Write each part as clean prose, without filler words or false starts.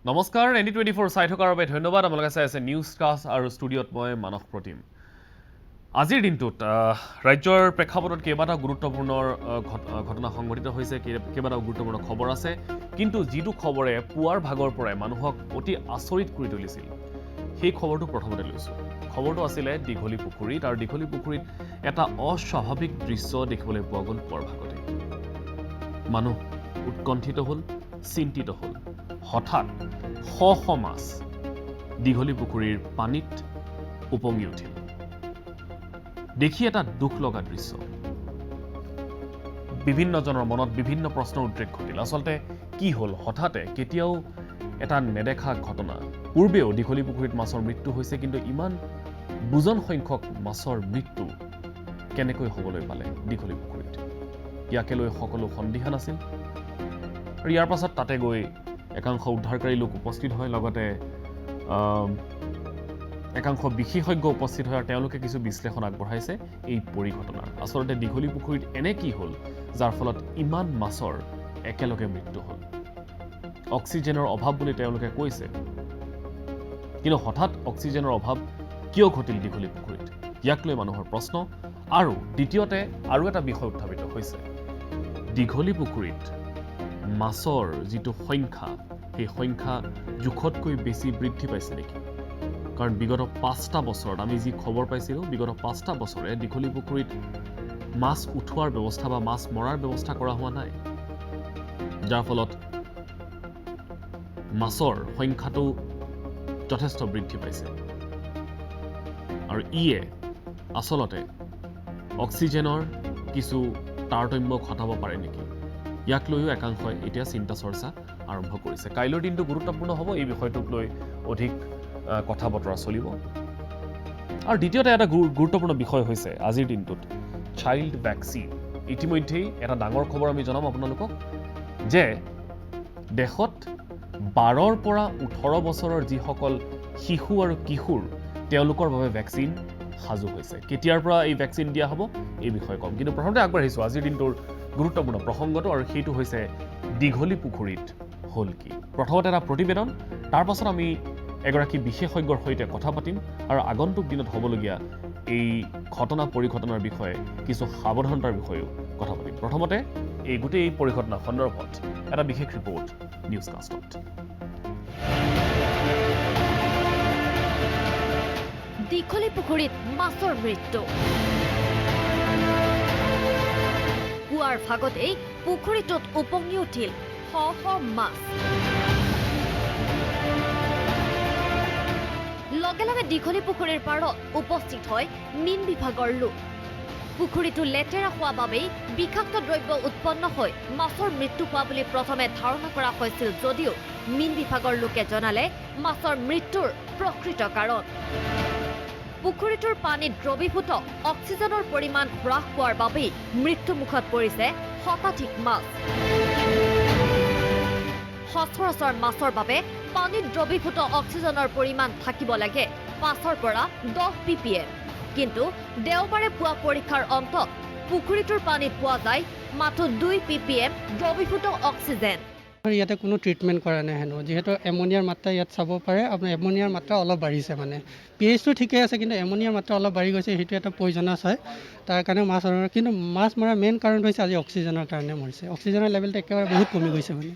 নমস্কাৰ ND24 চাই থকাৰ বাবে ধন্যবাদ আপোনালোকে চাই আছে নিউজ কাষ্ট আৰু ষ্টুডিঅ'ত মই মানস প্ৰতিম আজিৰ দিনটোত ৰাজ্যৰ প্ৰেক্ষাপটত কেইবাটাও গুৰুত্বপূৰ্ণ ঘটনা সংঘটিত হৈছে কেইবাটাও গুৰুত্বপূৰ্ণ খবৰ আছে কিন্তু যিটো খবৰে পুৱাৰ ভাগৰ পৰাই মানুহক অতি আচৰিত কৰি তুলিছিল সেই খবৰটো প্ৰথমতে লৈছো খবৰটো আছিল দীঘলী পুখুৰীত আৰু দীঘলী পুখুৰীত এটা অস্বাভাৱিক দৃশ্য দেখিবলৈ পোৱা গ'ল পুৱাৰ ভাগতে মানুহ উৎকণ্ঠিত হ'ল চিন্তিত হ'ল হঠাৎ শ মাছ দীঘলী পুখুৰীৰ পানীত উপঙি উঠিল দেখি এটা দুখ লগা দৃশ্য বিভিন্নজনৰ মনত বিভিন্ন প্ৰশ্নৰ উদ্ৰেক ঘটিল আচলতে কি হ'ল হঠাতে কেতিয়াও এটা নেদেখা ঘটনা পূৰ্বেও দীঘলী পুখুৰীত মাছৰ মৃত্যু হৈছে কিন্তু ইমান বুজন সংখ্যক মাছৰ মৃত্যু কেনেকৈ হ'বলৈ পালে দীঘলী পুখুৰীত ইয়াকে লৈ সকলো সন্দিহান আছিল আৰু ইয়াৰ পাছত তাতে গৈ একাংশ উদ্ধাৰকাৰী লোক উপস্থিত হয় লগতে একাংশ বিশেষজ্ঞ উপস্থিত হয় আৰু তেওঁলোকে কিছু বিশ্লেষণ আগবঢ়াইছে এই পৰিঘটনাৰ আচলতে দীঘলী পুখুৰীত এনে কি হ'ল যাৰ ফলত ইমান মাছৰ একেলগে মৃত্যু হ'ল অক্সিজেনৰ অভাৱ বুলি তেওঁলোকে কৈছে কিন্তু হঠাৎ অক্সিজেনৰ অভাৱ কিয় ঘটিল দীঘলী পুখুৰীত ইয়াক লৈ মানুহৰ প্ৰশ্ন আৰু দ্বিতীয়তে আৰু এটা বিষয় উত্থাপিত হৈছে দীঘলী পুখুৰীত মাছৰ যিটো সংখ্যা সেই সংখ্যা জোখতকৈ বেছি বৃদ্ধি পাইছে নেকি কাৰণ বিগত 5টা বছৰত আমি যি খবৰ পাইছিলোঁ বিগত 5টা বছৰে দীঘলী পুখুৰীত মাছ উঠোৱাৰ ব্যৱস্থা বা মাছ মৰাৰ ব্যৱস্থা কৰা হোৱা নাই যাৰ ফলত মাছৰ সংখ্যাটো যথেষ্ট বৃদ্ধি পাইছে আৰু ইয়ে আচলতে অক্সিজেনৰ কিছু তাৰতম্য ঘটাব পাৰে নেকি ইয়াক লৈও একাংশই এতিয়া চিন্তা চৰ্চা আৰম্ভ কৰিছে কাইলৈৰ দিনটো গুৰুত্বপূৰ্ণ হ'ব এই বিষয়টোক লৈ অধিক কথা বতৰা চলিব আৰু দ্বিতীয়তে এটা গুৰুত্বপূৰ্ণ বিষয় হৈছে আজিৰ দিনটোত চাইল্ড ভেকচিন ইতিমধ্যেই এটা ডাঙৰ খবৰ আমি জনাম আপোনালোকক যে দেশত 12ৰ পৰা 18 বছৰৰ যিসকল শিশু আৰু কিশোৰ তেওঁলোকৰ বাবে ভেকচিন সাজু হৈছে কেতিয়াৰ পৰা এই ভেকচিন দিয়া হ'ব এই বিষয়ে কম কিন্তু প্ৰথমতে আগবাঢ়িছোঁ আজিৰ দিনটোৰ গুৰুত্বপূৰ্ণ প্ৰসংগটো আৰু সেইটো হৈছে দীঘলী পুখুৰীত হ'ল কি প্ৰথমতে এটা প্ৰতিবেদন তাৰ পাছত আমি এগৰাকী বিশেষজ্ঞৰ সৈতে কথা পাতিম আৰু আগন্তুক দিনত হ'বলগীয়া এই ঘটনা পৰিঘটনাৰ বিষয়ে কিছু সাৱধানতাৰ বিষয়েও কথা পাতিম প্ৰথমতে এই গোটেই পৰিঘটনা সন্দৰ্ভত এটা বিশেষ ৰিপৰ্ট নিউজ কাষ্টত দীঘলী পুখুৰীত মাছৰ মৃত্যু পুৱাৰ ভাগতেই পুখুৰীটোত উপঙি উঠিল শ মাছ লগে লগে দীঘলী পুখুৰীৰ পাৰত উপস্থিত হয় মীন বিভাগৰ লোক পুখুৰীটো লেতেৰা হোৱা বাবেই বিষাক্ত দ্ৰব্য উৎপন্ন হৈ মাছৰ মৃত্যু হোৱা বুলি প্ৰথমে ধাৰণা কৰা হৈছিল যদিও মীন বিভাগৰ লোকে জনালে মাছৰ মৃত্যুৰ প্ৰকৃত কাৰণ পুখুৰীটোৰ পানীত দ্ৰৱীভূত অক্সিজেনৰ পৰিমাণ হ্ৰাস পোৱাৰ বাবেই মৃত্যুমুখত পৰিছে শতাধিক মাছ সচৰাচৰ মাছৰ বাবে পানীত দ্ৰৱীভূত অক্সিজেনৰ পৰিমাণ থাকিব লাগে 5ৰ পৰা 10 ppm কিন্তু দেওবাৰে পুৱা পৰীক্ষাৰ অন্তত পুখুৰীটোৰ পানীত পোৱা যায় মাত্ৰ 2 ppm দ্ৰৱীভূত অক্সিজেন ইয়াতে কোনো ট্ৰিটমেণ্ট কৰা নাই হেনো যিহেতু এমনিয়াৰ মাত্ৰা ইয়াত চাব পাৰে আপোনাৰ এমনিয়াৰ মাত্ৰা অলপ বাঢ়িছে মানে pH টো ঠিকে আছে কিন্তু এমনিয়াৰ মাত্ৰা অলপ বাঢ়ি গৈছে সেইটো এটা পয়জনাছ হয় তাৰ কাৰণে মাছ কিন্তু মাছ মৰাৰ মেইন কাৰণ হৈছে আজি অক্সিজেনৰ কাৰণে মৰিছে অক্সিজেনৰ লেভেলটো একেবাৰে বহুত কমি গৈছে মানে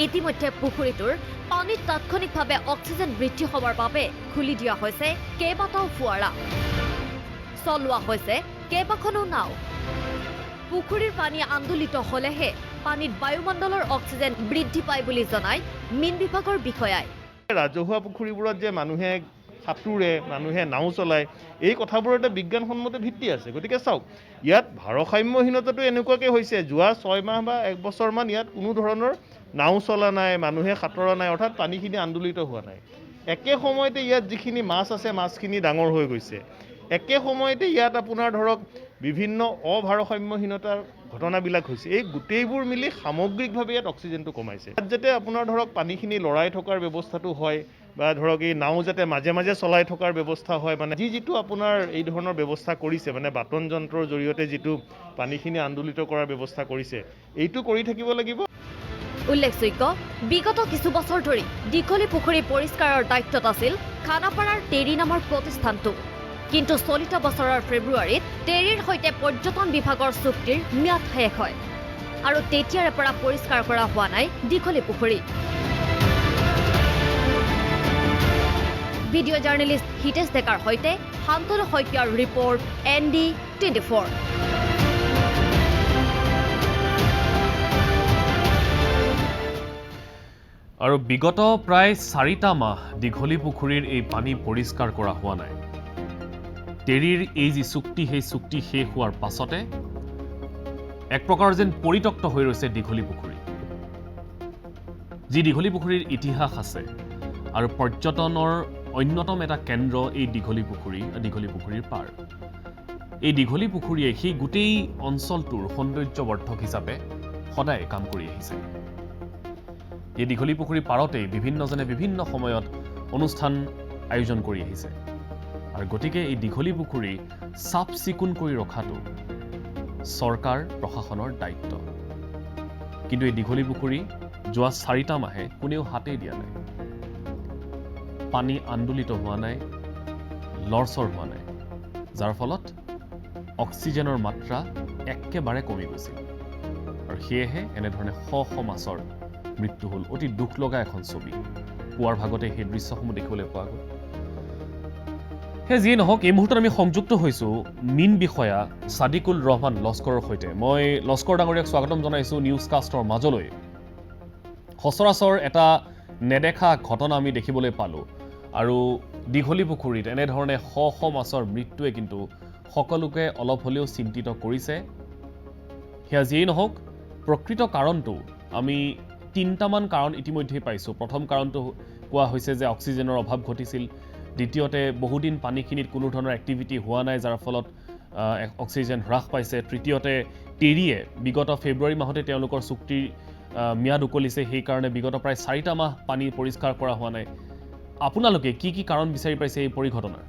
ইতিমধ্যে পুখুৰীটোৰ পানীত তাৎক্ষণিকভাৱে অক্সিজেন বৃদ্ধি হোৱাৰ বাবে খুলি দিয়া হৈছে কেইবাটাও ফুৱাৰা চলোৱা হৈছে কেইবাখনো নাও পুখুৰীৰ পানী আন্দোলিত হ'লেহে পানীত বায়ুমণ্ডলৰ অক্সিজেন বৃদ্ধি পায় বুলি জনায় মীন বিভাগৰ বিষয়াই ৰাজহুৱা পুখুৰীবোৰত যে মানুহে সাঁতোৰে মানুহে নাও চলায় এই কথাবোৰৰ এটা বিজ্ঞানসন্মত ভিত্তি আছে গতিকে চাওক ইয়াত ভাৰসাম্যহীনতাটো এনেকুৱাকৈ হৈছে যোৱা 6 মাহ বা 1 বছৰমান ইয়াত কোনো ধৰণৰ নাও চলা নাই মানুহে সাঁতৰা নাই অৰ্থাৎ পানীখিনি আন্দোলিত হোৱা নাই একে সময়তে ইয়াত যিখিনি মাছ আছে মাছখিনি ডাঙৰ হৈ গৈছে একে সময়তে ইয়াত আপোনাৰ ধৰক বিভিন্ন অভাৰসাম্যহীনতাৰ ঘটনাবিলাক হৈছে এই গোটেইবোৰ মিলি সামগ্ৰিকভাৱে ইয়াত অক্সিজেনটো কমাইছে ইয়াত যাতে আপোনাৰ ধৰক পানীখিনি লৰাই থকাৰ ব্যৱস্থাটো হয় বা ধৰক এই নাও যাতে মাজে মাজে চলাই থকাৰ ব্যৱস্থা হয় মানে যিটো আপোনাৰ এই ধৰণৰ ব্যৱস্থা কৰিছে মানে বাটন যন্ত্ৰৰ জৰিয়তে যিটো পানীখিনি আন্দোলিত কৰাৰ ব্যৱস্থা কৰিছে এইটো কৰি থাকিব লাগিব উল্লেখযোগ্য বিগত কিছু বছৰ ধৰি দীঘলী পুখুৰী পৰিষ্কাৰৰ দায়িত্বত আছিল খানাপাৰাৰ টেৰী নামৰ প্ৰতিষ্ঠানটো কিন্তু চলিত বছৰৰ ফেব্ৰুৱাৰীত টেৰীৰ সৈতে পৰ্যটন বিভাগৰ চুক্তিৰ ম্যাদ শেষ হয় আৰু তেতিয়াৰে পৰা পৰিষ্কাৰ কৰা হোৱা নাই দীঘলী পুখুৰী ভিডিঅ' জাৰ্নেলিষ্ট হিতেশ ডেকাৰ সৈতে শান্তনু শইকীয়াৰ ৰিপৰ্ট ND24 আৰু বিগত প্ৰায় 4টা মাহ দীঘলী পুখুৰীৰ এই পানী পৰিষ্কাৰ কৰা হোৱা নাই টেৰীৰ এই যি চুক্তি সেই চুক্তি শেষ হোৱাৰ পাছতে এক প্ৰকাৰ যেন পৰিত্যক্ত হৈ ৰৈছে দীঘলী পুখুৰী যি দীঘলী পুখুৰীৰ ইতিহাস আছে আৰু পৰ্যটনৰ অন্যতম এটা কেন্দ্ৰ এই দীঘলী পুখুৰীৰ পাৰ এই দীঘলী পুখুৰীয়ে সেই গোটেই অঞ্চলটোৰ সৌন্দৰ্যবৰ্ধক হিচাপে সদায় কাম কৰি আহিছে এই দীঘলী পুখুৰীৰ পাৰতেই বিভিন্নজনে বিভিন্ন সময়ত অনুষ্ঠান আয়োজন কৰি আহিছে আৰু গতিকে এই দীঘলী পুখুৰী চাফ চিকুণ কৰি ৰখাটো চৰকাৰ প্ৰশাসনৰ দায়িত্ব কিন্তু এই দীঘলী পুখুৰী যোৱা 4টা মাহে কোনেও হাতেই দিয়া নাই পানী আন্দোলিত হোৱা নাই লৰচৰ হোৱা নাই যাৰ ফলত অক্সিজেনৰ মাত্ৰা একেবাৰে কমি গৈছিল আৰু সেয়েহে এনেধৰণে শ মাছৰ মৃত্যু হ'ল অতি দুখ লগা এখন ছবি পুৱাৰ ভাগতে সেই দৃশ্যসমূহ দেখিবলৈ পোৱা গ'ল হে যিয়ে নহওক এই মুহূৰ্তত আমি সংযুক্ত হৈছোঁ মীন বিষয়া ছাদিকুল ৰহমান লস্কৰৰ সৈতে মই লস্কৰ ডাঙৰীয়াক স্বাগতম জনাইছোঁ নিউজ কাষ্টৰ মাজলৈ সচৰাচৰ এটা নেদেখা ঘটনা আমি দেখিবলৈ পালোঁ আৰু দীঘলী পুখুৰীত এনেধৰণে শ মাছৰ মৃত্যুৱে কিন্তু সকলোকে অলপ হ'লেও চিন্তিত কৰিছে সেয়া যিয়েই নহওক প্ৰকৃত কাৰণটো আমি 3টামান কাৰণ ইতিমধ্যে পাইছোঁ প্ৰথম কাৰণটো কোৱা হৈছে যে অক্সিজেনৰ অভাৱ ঘটিছিল দ্বিতীয়তে বহুদিন পানীখিনিত কোনো ধৰণৰ এক্টিভিটি হোৱা নাই যাৰ ফলত অক্সিজেন হ্ৰাস পাইছে তৃতীয়তে টেৰীয়ে বিগত ফেব্ৰুৱাৰী মাহতে তেওঁলোকৰ চুক্তিৰ ম্যাদ উকলিছে সেইকাৰণে বিগত প্ৰায় 4টা মাহ পানী পৰিষ্কাৰ কৰা হোৱা নাই আপোনালোকে কি কাৰণ বিচাৰি পাইছে এই পৰিঘটনাৰ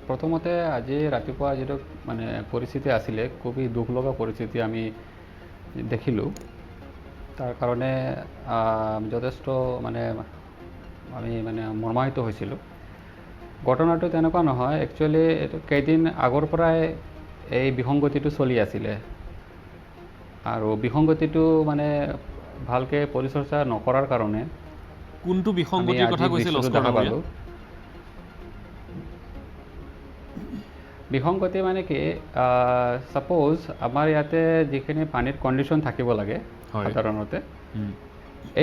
প্ৰথমতে আজি ৰাতিপুৱা যিটো মানে পৰিস্থিতি আছিলে খুবেই দুখ লগা পৰিস্থিতি আমি দেখিলোঁ তাৰ কাৰণে যথেষ্ট মানে আমি মানে মৰ্মাহিত হৈছিলোঁ ঘটনাটো তেনেকুৱা নহয় একচুৱেলি এইটো কেইদিন আগৰ পৰাই এই বিসংগতিটো চলি আছিলে আৰু বিসংগতিটো মানে ভালকে পৰিচৰ্চা নকৰাৰ কাৰণে কোনটো বিসংগতিৰ কথা কৈছিল বিসংগতি মানে কি সাপোজ আমাৰ ইয়াতে যিখিনি পানীৰ কণ্ডিশ্যন থাকিব লাগে সাধাৰণতে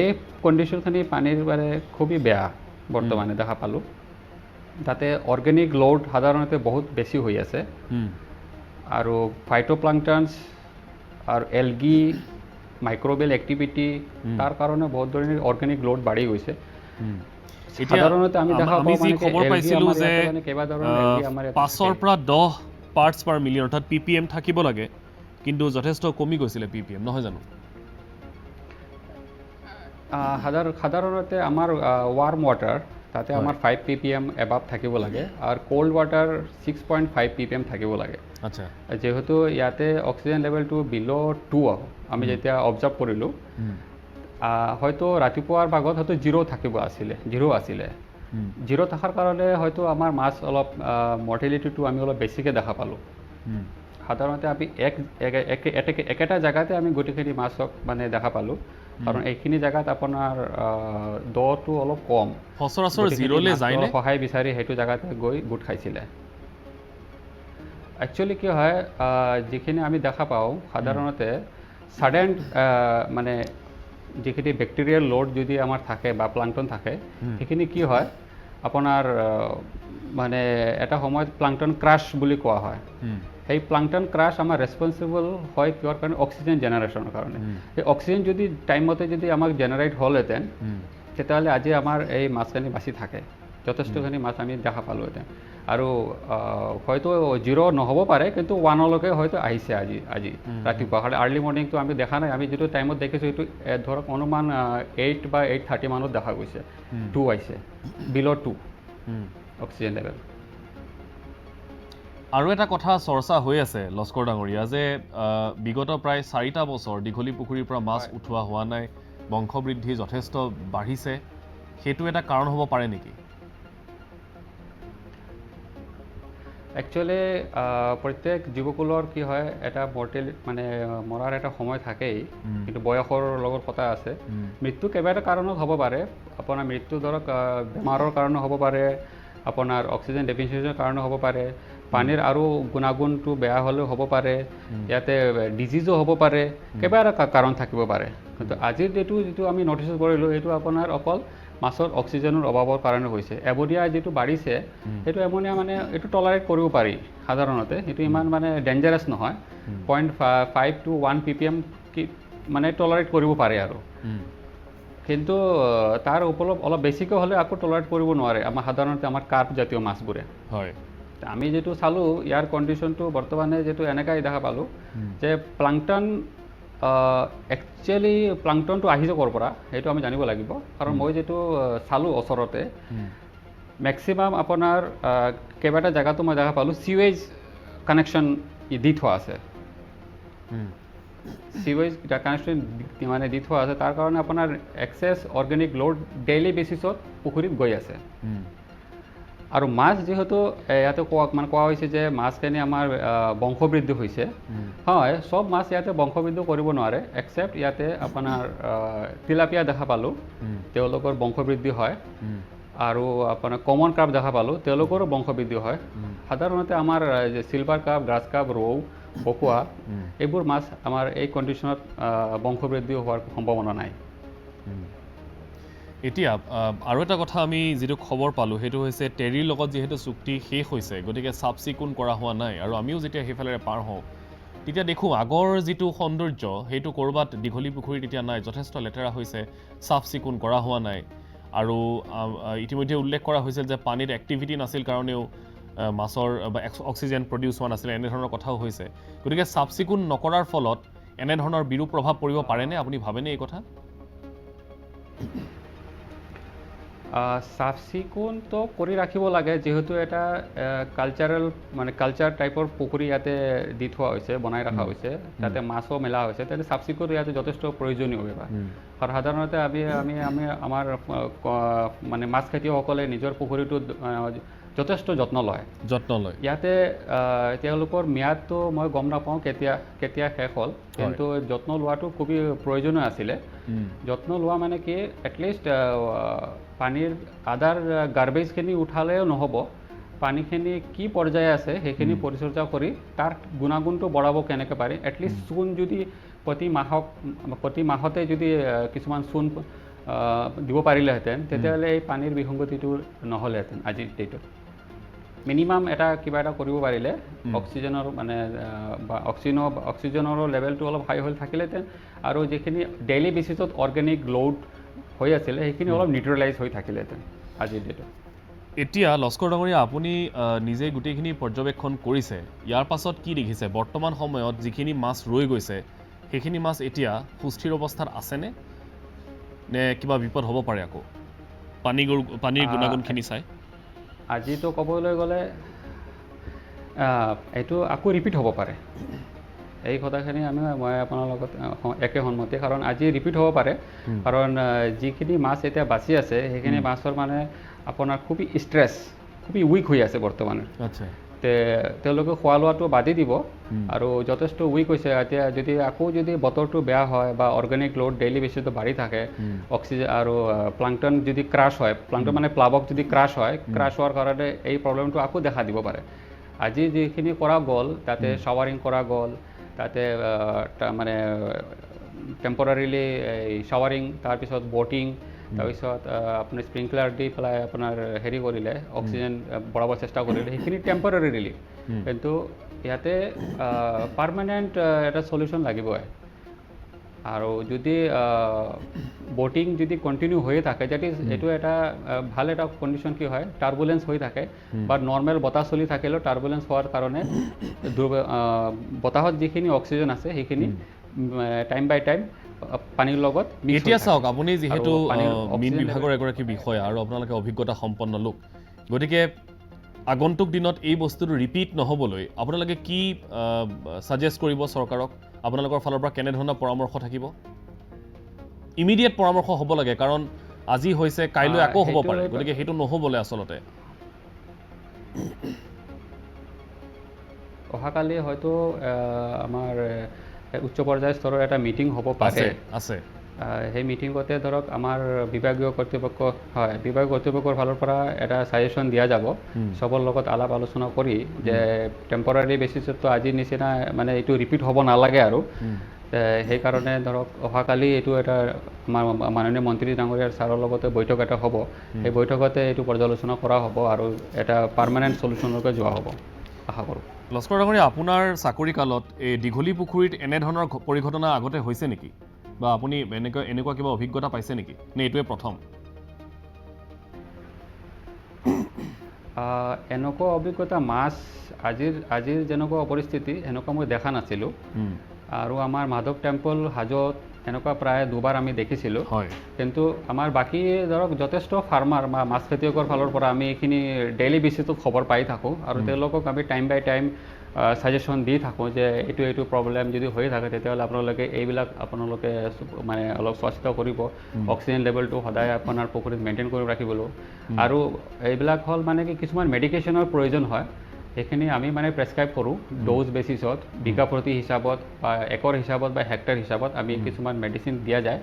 এই কণ্ডিশ্যনখিনি পানীৰ মানে খুবেই বেয়া বৰ্তমানে দেখা পালোঁ তাতে অৰ্গেনিক লোড সাধাৰণতে বহুত বেছি হৈ আছে আৰু ফাইটোপ্লাংকটনছ আৰু এলগি মাইক্ৰ'বিয়েল এক্টিভিটি তাৰ কাৰণে বহুত ধৰণৰ অৰ্গেনিক লোড বাঢ়ি গৈছে সাধাৰণতে আমি দেখা পাওঁ মানে খবৰ পাইছিলোঁ যে 5ৰ পৰা 10 পাৰ্টছ পাৰ মিলিয়ন অৰ্থাৎ ppm থাকিব লাগে কিন্তু যথেষ্ট কমি গৈছিলে ppm নহয় জানো সাধাৰণতে আমাৰ ৱাৰ্ম ৱাটাৰ তাতে আমাৰ 5 ppm এবাভ থাকিব লাগে আৰু কোল্ড ৱাটাৰ 6.5 ppm থাকিব লাগে আচ্ছা যেহেতু ইয়াতে অক্সিজেন লেভেলটো বিলো 2 আমি যেতিয়া অবজাৰ্ভ কৰিলোঁ হয়তো ৰাতিপুৱাৰ ভাগত হয়তো জিৰ' আছিলে জিৰ' থকাৰ কাৰণে হয়তো আমাৰ মাছ অলপ মৰ্টেলিটিটো আমি অলপ বেছিকৈ দেখা পালোঁ সাধাৰণতে আমি একেটা জেগাতে আমি গোটেইখিনি মাছক মানে দেখা পালোঁ কাৰণ এইখিনি জেগাত আপোনাৰ দটো অলপ কম সচৰাচৰ জিৰ'লৈ যায়নে সহায় বিচাৰি সেইটো জেগাতে গৈ গোট খাইছিলে একচুৱেলি কি হয় যিখিনি আমি দেখা পাওঁ সাধাৰণতে ছাডেন মানে যিখিনি বেক্টেৰিয়েল লোড যদি আমাৰ থাকে বা প্লাংটন থাকে সেইখিনি কি হয় আপোনাৰ মানে এটা সময়ত প্লাংটন ক্ৰাছ বুলি কোৱা হয় সেই প্লাংটন ক্ৰাছ আমাৰ ৰেছপনচিবল হয় কিহৰ কাৰণে অক্সিজেন জেনেৰেশ্যনৰ কাৰণে সেই অক্সিজেন যদি টাইমমতে যদি আমাক জেনেৰেট হ'লহেঁতেন তেতিয়াহ'লে আজি আমাৰ এই মাছখিনি বাচি থাকে যথেষ্টখিনি মাছ আমি দেখা পালোহেঁতেন আৰু হয়তো জিৰ' নহ'ব পাৰে কিন্তু 1লৈকে হয়তো আহিছে আজি ৰাতিপুৱা আৰ্লি মৰ্ণিংটো আমি দেখা নাই আমি যিটো টাইমত দেখিছোঁ এইটো ধৰক অনুমান 8 বা 8:30 মানত দেখা গৈছে 2 আহিছে বিলো 2 অক্সিজেন লেভেল আৰু এটা কথা চৰ্চা হৈ আছে লস্কৰ ডাঙৰীয়া যে বিগত প্ৰায় 4টা বছৰ দীঘলী পুখুৰীৰ পৰা মাছ উঠোৱা হোৱা নাই, বংশবৃদ্ধি যথেষ্ট বাঢ়িছে, সেইটো এটা কাৰণ হ'ব পাৰে নেকি? একচুৱেলি প্ৰত্যেক জীৱকুলৰ কি হয় এটা মানে মৰাৰ এটা সময় থাকেই, কিন্তু বয়সৰ লগত কথা আছে। মৃত্যু কেইবাটা কাৰণত হ'ব পাৰে। আপোনাৰ মৃত্যু ধৰক বেমাৰৰ কাৰণে হ'ব পাৰে, আপোনাৰ অক্সিজেন ডেফিচিয়েঞ্চিৰ কাৰণে হ'ব পাৰে, পানীৰ আৰু গুণাগুণটো বেয়া হ'লেও হ'ব পাৰে, ইয়াতে ডিজিজো হ'ব পাৰে, কেইবাটা কাৰণ থাকিব পাৰে। কিন্তু আজিৰ যিটো আমি নটিচ কৰিলোঁ এইটো আপোনাৰ অকল মাছৰ অক্সিজেনৰ অভাৱৰ কাৰণে হৈছে। এমনিয়া যিটো বাঢ়িছে সেইটো এমনিয়া মানে এইটো টলাৰেট কৰিব পাৰি সাধাৰণতে, সেইটো ইমান মানে ডেঞ্জাৰাছ নহয়। 0.5 to 1 ppm মানে টলাৰেট কৰিব পাৰে আৰু, কিন্তু তাৰ ওপৰত অলপ বেছিকৈ হ'লে আকৌ টলাৰেট কৰিব নোৱাৰে আমাৰ সাধাৰণতে আমাৰ কাৰ্প জাতীয় মাছবোৰে। হয়, আমি যিটো চালোঁ ইয়াৰ কণ্ডিশ্যনটো বৰ্তমানে যিটো এনেকৈ দেখা পালোঁ যে প্লাংটন একচুৱেলি প্লাংটনটো আহিছে ক'ৰ পৰা সেইটো আমি জানিব লাগিব। কাৰণ মই যিটো চালোঁ ওচৰতে মেক্সিমাম আপোনাৰ কেইবাটা জেগাতো মই দেখা পালোঁ চিৱেজ কানেকশ্যন দি থোৱা আছে, চিৱেজ কানেকশ্যন মানে দি থোৱা আছে। তাৰ কাৰণে আপোনাৰ এক্সেছ অৰ্গেনিক লোড ডেইলি বেচিছত পুখুৰীত গৈ আছে। আৰু মাছ যিহেতু ইয়াতে কোৱা হৈছে যে মাছখিনি আমাৰ বংশবৃদ্ধি হৈছে, হয় চব মাছ ইয়াতে বংশবৃদ্ধি কৰিব নোৱাৰে, একচেপ্ট ইয়াতে আপোনাৰ তিলাপিয়া দেখা পালোঁ তেওঁলোকৰ বংশবৃদ্ধি হয়, আৰু আপোনাৰ কমন কাৰ্প দেখা পালোঁ তেওঁলোকৰো বংশবৃদ্ধি হয়। সাধাৰণতে আমাৰ চিলভাৰ কাৰ্প, গ্ৰাছ কাৰ্প, ৰৌ, ভকুৱা এইবোৰ মাছ আমাৰ এই কণ্ডিশ্যনত বংশবৃদ্ধি হোৱাৰ সম্ভাৱনা নাই। এতিয়া আৰু এটা কথা আমি যিটো খবৰ পালোঁ সেইটো হৈছে টেৰীৰ লগত যিহেতু চুক্তি শেষ হৈছে, গতিকে চাফ চিকুণ কৰা হোৱা নাই। আৰু আমিও যেতিয়া সেইফালেৰে পাৰ হওঁ তেতিয়া দেখোঁ আগৰ যিটো সৌন্দৰ্য সেইটো ক'ৰবাত দীঘলী পুখুৰীত এতিয়া নাই, যথেষ্ট লেতেৰা হৈছে, চাফ চিকুণ কৰা হোৱা নাই। আৰু ইতিমধ্যে উল্লেখ কৰা হৈছিল যে পানীত এক্টিভিটি নাছিল কাৰণেও মাছৰ অক্সিজেন প্ৰডিউচ হোৱা নাছিলে, এনেধৰণৰ কথাও হৈছে। গতিকে চাফ চিকুণ নকৰাৰ ফলত এনেধৰণৰ বিৰূপ প্ৰভাৱ পৰিব পাৰেনে, আপুনি ভাবেনে এই কথা? চাফ চিকুণটো কৰি ৰাখিব লাগে, যিহেতু এটা কালচাৰেল মানে কালচাৰ টাইপৰ পুখুৰী ইয়াতে দি থোৱা হৈছে, বনাই ৰখা হৈছে, তাতে মাছো মেলা হৈছে, তাতে চাফ চিকুণ ইয়াতে যথেষ্ট প্ৰয়োজনীয় হয়। আৰু সাধাৰণতে আমি আমাৰ মানে মাছ খেতিয়কসকলে নিজৰ পুখুৰীটোত যথেষ্ট যত্ন লয়। ইয়াতে তেওঁলোকৰ ম্যাদটো মই গম নাপাওঁ কেতিয়া শেষ হ'ল, কিন্তু যত্ন লোৱাটো খুবেই প্ৰয়োজনীয় আছিলে। যত্ন লোৱা মানে কি এটলিষ্ট পানীৰ আদাৰ গাৰ্বেজখিনি উঠালেও নহ'ব, পানীখিনি কি পৰ্যায়ে আছে সেইখিনি পৰিচৰ্যা কৰি তাৰ গুণাগুণটো বঢ়াব কেনেকৈ পাৰি। এটলিষ্ট চূণ যদি প্ৰতি মাহতে যদি কিছুমান চূণ দিব পাৰিলেহেঁতেন তেতিয়াহ'লে এই পানীৰ বিসংগতিটো নহ'লেহেঁতেন আজিৰ ডেটত। মিনিমাম কিবা এটা কৰিব পাৰিলে অক্সিজেনৰ মানে অক্সিজেনৰ লেভেলটো অলপ হাই হৈ থাকিলেহেঁতেন, আৰু যিখিনি ডেইলি বেচিছত অৰ্গেনিক লোড হৈ আছিলে সেইখিনি অলপ নিউট্ৰেলাইজ হৈ থাকিলেহেঁতেন আজিৰ ডেটত। এতিয়া লস্কৰ ডাঙৰীয়া আপুনি নিজেই গোটেইখিনি পৰ্যবেক্ষণ কৰিছে, ইয়াৰ পাছত কি দেখিছে বৰ্তমান সময়ত যিখিনি মাছ ৰৈ গৈছে সেইখিনি মাছ এতিয়া সুস্থিৰ অৱস্থাত আছেনে, নে কিবা বিপদ হ'ব পাৰে আকৌ পানীৰ গুণাগুণখিনি চাই? আজিতো ক'বলৈ গ'লে এইটো আকৌ ৰিপিট হ'ব পাৰে, এই কথাখিনি মই আপোনাৰ লগত একে সন্মতি। কাৰণ আজি ৰিপিট হ'ব পাৰে, কাৰণ যিখিনি মাছ এতিয়া বাচি আছে সেইখিনি মাছৰ মানে আপোনাৰ খুবেই ষ্ট্ৰেছ, খুবেই উইক হৈ আছে বৰ্তমান। তেওঁলোকে খোৱা লোৱাটো বাদেই দিব আৰু যথেষ্ট উইক হৈছে। এতিয়া যদি বতৰটো বেয়া হয় বা অৰ্গেনিক লোড ডেইলি বেচিছত বাঢ়ি থাকে, অক্সিজেন আৰু প্লাংটন যদি ক্ৰাছ হয়, প্লাংটন মানে প্লাৱক যদি ক্ৰাছ হয়, ক্ৰাছ হোৱাৰ কাৰণে এই প্ৰব্লেমটো আকৌ দেখা দিব পাৰে। আজি যিখিনি কৰা গ'ল তাতে শ্বাৱাৰিং কৰা গ'ল, তাতে মানে টেম্পৰাৰিলি শ্বাৱাৰিং, তাৰপিছত বটিং, তাৰপিছত আপুনি স্প্ৰিংকলাৰ দি পেলাই আপোনাৰ হেৰি কৰিলে, অক্সিজেন বঢ়াব চেষ্টা কৰিলে, সেইখিনি টেম্পৰাৰিলি। কিন্তু ইয়াতে পাৰ্মানেণ্ট এটা চলিউশ্যন লাগিবই। আৰু যদি বটিং যদি কণ্টিনিউ হৈয়ে থাকে, এইটো এটা ভাল এটা কণ্ডিশ্যন কি হয়, টাৰ্বুলেঞ্চ হৈ থাকে বা নৰ্মেল বতাহ চলি থাকিলেও টাৰ্বুলেঞ্চ হোৱাৰ কাৰণে বতাহত যিখিনি অক্সিজেন আছে সেইখিনি টাইম বাই টাইম পানীৰ লগত। এতিয়া চাওক, আপুনি যিহেতু মীন বিভাগৰ এগৰাকী বিষয়া আৰু আপোনালোকে অভিজ্ঞতা সম্পন্ন লোক, গতিকে আগন্তুক দিনত এই বস্তুটো ৰিপিট নহ'বলৈ আপোনালোকে কি ছাজেষ্ট কৰিব চৰকাৰক আপোনালোকৰ ফালৰ পৰা কেনেধৰণৰ পৰামৰ্শ থাকিব ইমিডিয়েট পৰামৰ্শ হ'ব লাগে কাৰণ আজি হৈছে কাইলৈ আকৌ হ'ব পাৰে গতিকে সেইটো নহ'বলৈ আচলতে অহাকালি হয়তো আমাৰ উচ্চ পৰ্যায়ৰ স্তৰৰ এটা মিটিং হ'ব পাৰে আছে সেই মিটিঙতে ধৰক আমাৰ বিভাগীয় কৰ্তৃপক্ষৰ ফালৰ পৰা এটা ছাজেশ্যন দিয়া যাব চবৰ লগত আলাপ আলোচনা কৰি যে টেম্পৰাৰী বেচিছতো আজিৰ নিচিনা মানে এইটো ৰিপিট হ'ব নালাগে আৰু সেইকাৰণে ধৰক অহাকালি এইটো এটা আমাৰ মাননীয় মন্ত্ৰী ডাঙৰীয়াৰ ছাৰৰ লগতে বৈঠক এটা হ'ব সেই বৈঠকতে এইটো পৰ্যালোচনা কৰা হ'ব আৰু এটা পাৰ্মানেণ্ট চলিউশ্যনলৈকে যোৱা হ'ব আশা কৰোঁ লস্কৰ ডাঙৰীয়া আপোনাৰ চাকৰি কালত এই দীঘলী পুখুৰীত এনেধৰণৰ পৰিঘটনা আগতে হৈছে নেকি বা আপুনি এনেকুৱা কিবা অভিজ্ঞতা পাইছে নেকি নে এইটোৱে প্ৰথম এনেকুৱা অভিজ্ঞতা মাছ আজিৰ যেনেকুৱা পৰিস্থিতি এনেকুৱা মই দেখা নাছিলোঁ আৰু আমাৰ মাধৱ টেম্পল হাজোত এনেকুৱা প্ৰায় দুবাৰ আমি দেখিছিলোঁ কিন্তু আমাৰ বাকী ধৰক যথেষ্ট ফাৰ্মাৰ বা মাছ খেতিয়কৰ ফালৰ পৰা আমি এইখিনি ডেইলি বেচিছত খবৰ পাই থাকোঁ আৰু তেওঁলোকক আমি টাইম বাই টাইম ছাজেশ্যন দি থাকোঁ যে এইটো প্ৰব্লেম যদি হৈ থাকে তেতিয়াহ'লে আপোনালোকে এইবিলাক আপোনালোকে মানে অলপ চোৱা চিতা কৰিব অক্সিজেন লেভেলটো সদায় আপোনাৰ পুখুৰীত মেইনটেইন কৰি ৰাখিবলৈ আৰু এইবিলাক হ'ল মানে কি কিছুমান মেডিকেশ্যনৰ প্ৰয়োজন হয় সেইখিনি আমি মানে প্ৰেছক্ৰাইব কৰোঁ ড'জ বেচিছত বিঘা প্ৰতি হিচাপত বা একৰ হিচাপত বা হেক্টৰ হিচাপত আমি কিছুমান মেডিচিন দিয়া যায়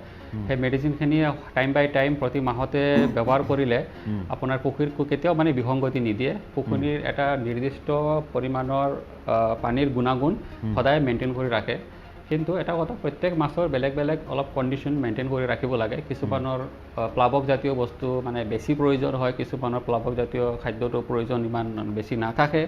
সেই মেডিচিনখিনি টাইম বাই টাইম প্ৰতি মাহতে ব্যৱহাৰ কৰিলে আপোনাৰ পুখুৰীত কেতিয়াও মানে বিসংগতি নিদিয়ে পুখুৰীৰ এটা নিৰ্দিষ্ট পৰিমাণৰ পানীৰ গুণাগুণ সদায় মেইনটেইন কৰি ৰাখে কিন্তু এটা কথা প্ৰত্যেক মাছৰ বেলেগ বেলেগ অলপ কণ্ডিশ্যন মেইনটেইন কৰি ৰাখিব লাগে কিছুমানৰ প্লাৱকজাতীয় বস্তু মানে বেছি প্ৰয়োজন হয় কিছুমানৰ প্লাৱকজাতীয় খাদ্যটোৰ প্ৰয়োজন ইমান বেছি নাথাকে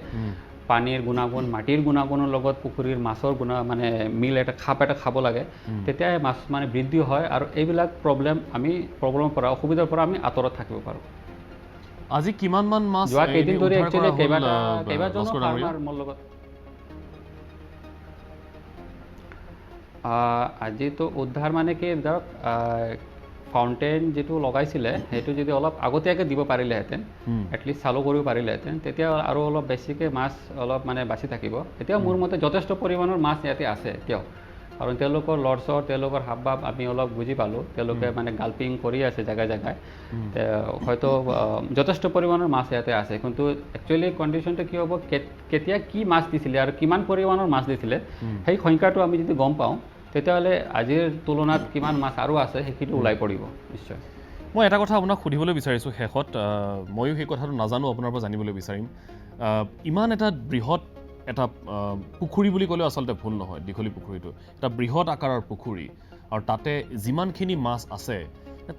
পানীৰ গুণাগুণ মাটিৰ গুণাগুণৰ লগত পুখুৰীৰ মাছৰ মানে মিল এটা খাব লাগে তেতিয়াই মাছ মানে বৃদ্ধি হয় আৰু এইবিলাক প্ৰব্লেমৰ পৰা অসুবিধাৰ পৰা আমি আঁতৰত থাকিব পাৰোঁ আজি কিমানমান মাছ যোৱা কেইদিন ধৰি একচুৱেলি কেইবাজনো ফাৰ্মাৰ মোৰ লগত আজিতো উদ্ধাৰ মানে কি ধৰক ফাউণ্টেইন যিটো লগাইছিলে সেইটো যদি অলপ আগতীয়াকৈ দিব পাৰিলেহেঁতেন এটলিষ্ট চালু কৰিব পাৰিলেহেঁতেন তেতিয়া আৰু অলপ বেছিকৈ মাছ অলপ মানে বাচি থাকিব এতিয়া মোৰ মতে যথেষ্ট পৰিমাণৰ মাছ ইয়াতে আছে এতিয়াও কাৰণ তেওঁলোকৰ লৰ্ডছৰ তেওঁলোকৰ হাবভাৱ আমি অলপ বুজি পালোঁ তেওঁলোকে মানে গাল্পিং কৰি আছে জেগাই জেগাই হয়তো যথেষ্ট পৰিমাণৰ মাছ ইয়াতে আছে কিন্তু একচুৱেলি কণ্ডিশ্যনটো কি হ'ব কেতিয়া কি মাছ দিছিলে আৰু কিমান পৰিমাণৰ মাছ দিছিলে সেই সংখ্যাটো আমি যদি গম পাওঁ তেতিয়াহ'লে আজিৰ তুলনাত কিমান মাছ আৰু আছে সেইখিনি ওলাই পৰিব নিশ্চয় মই এটা কথা আপোনাক সুধিবলৈ বিচাৰিছোঁ শেষত ময়ো সেই কথাটো নাজানো আপোনাৰ পৰা জানিবলৈ বিচাৰিম ইমান এটা বৃহৎ এটা পুখুৰী বুলি ক'লেও আচলতে ভুল নহয় দীঘলী পুখুৰীটো এটা বৃহৎ আকাৰৰ পুখুৰী আৰু তাতে যিমানখিনি মাছ আছে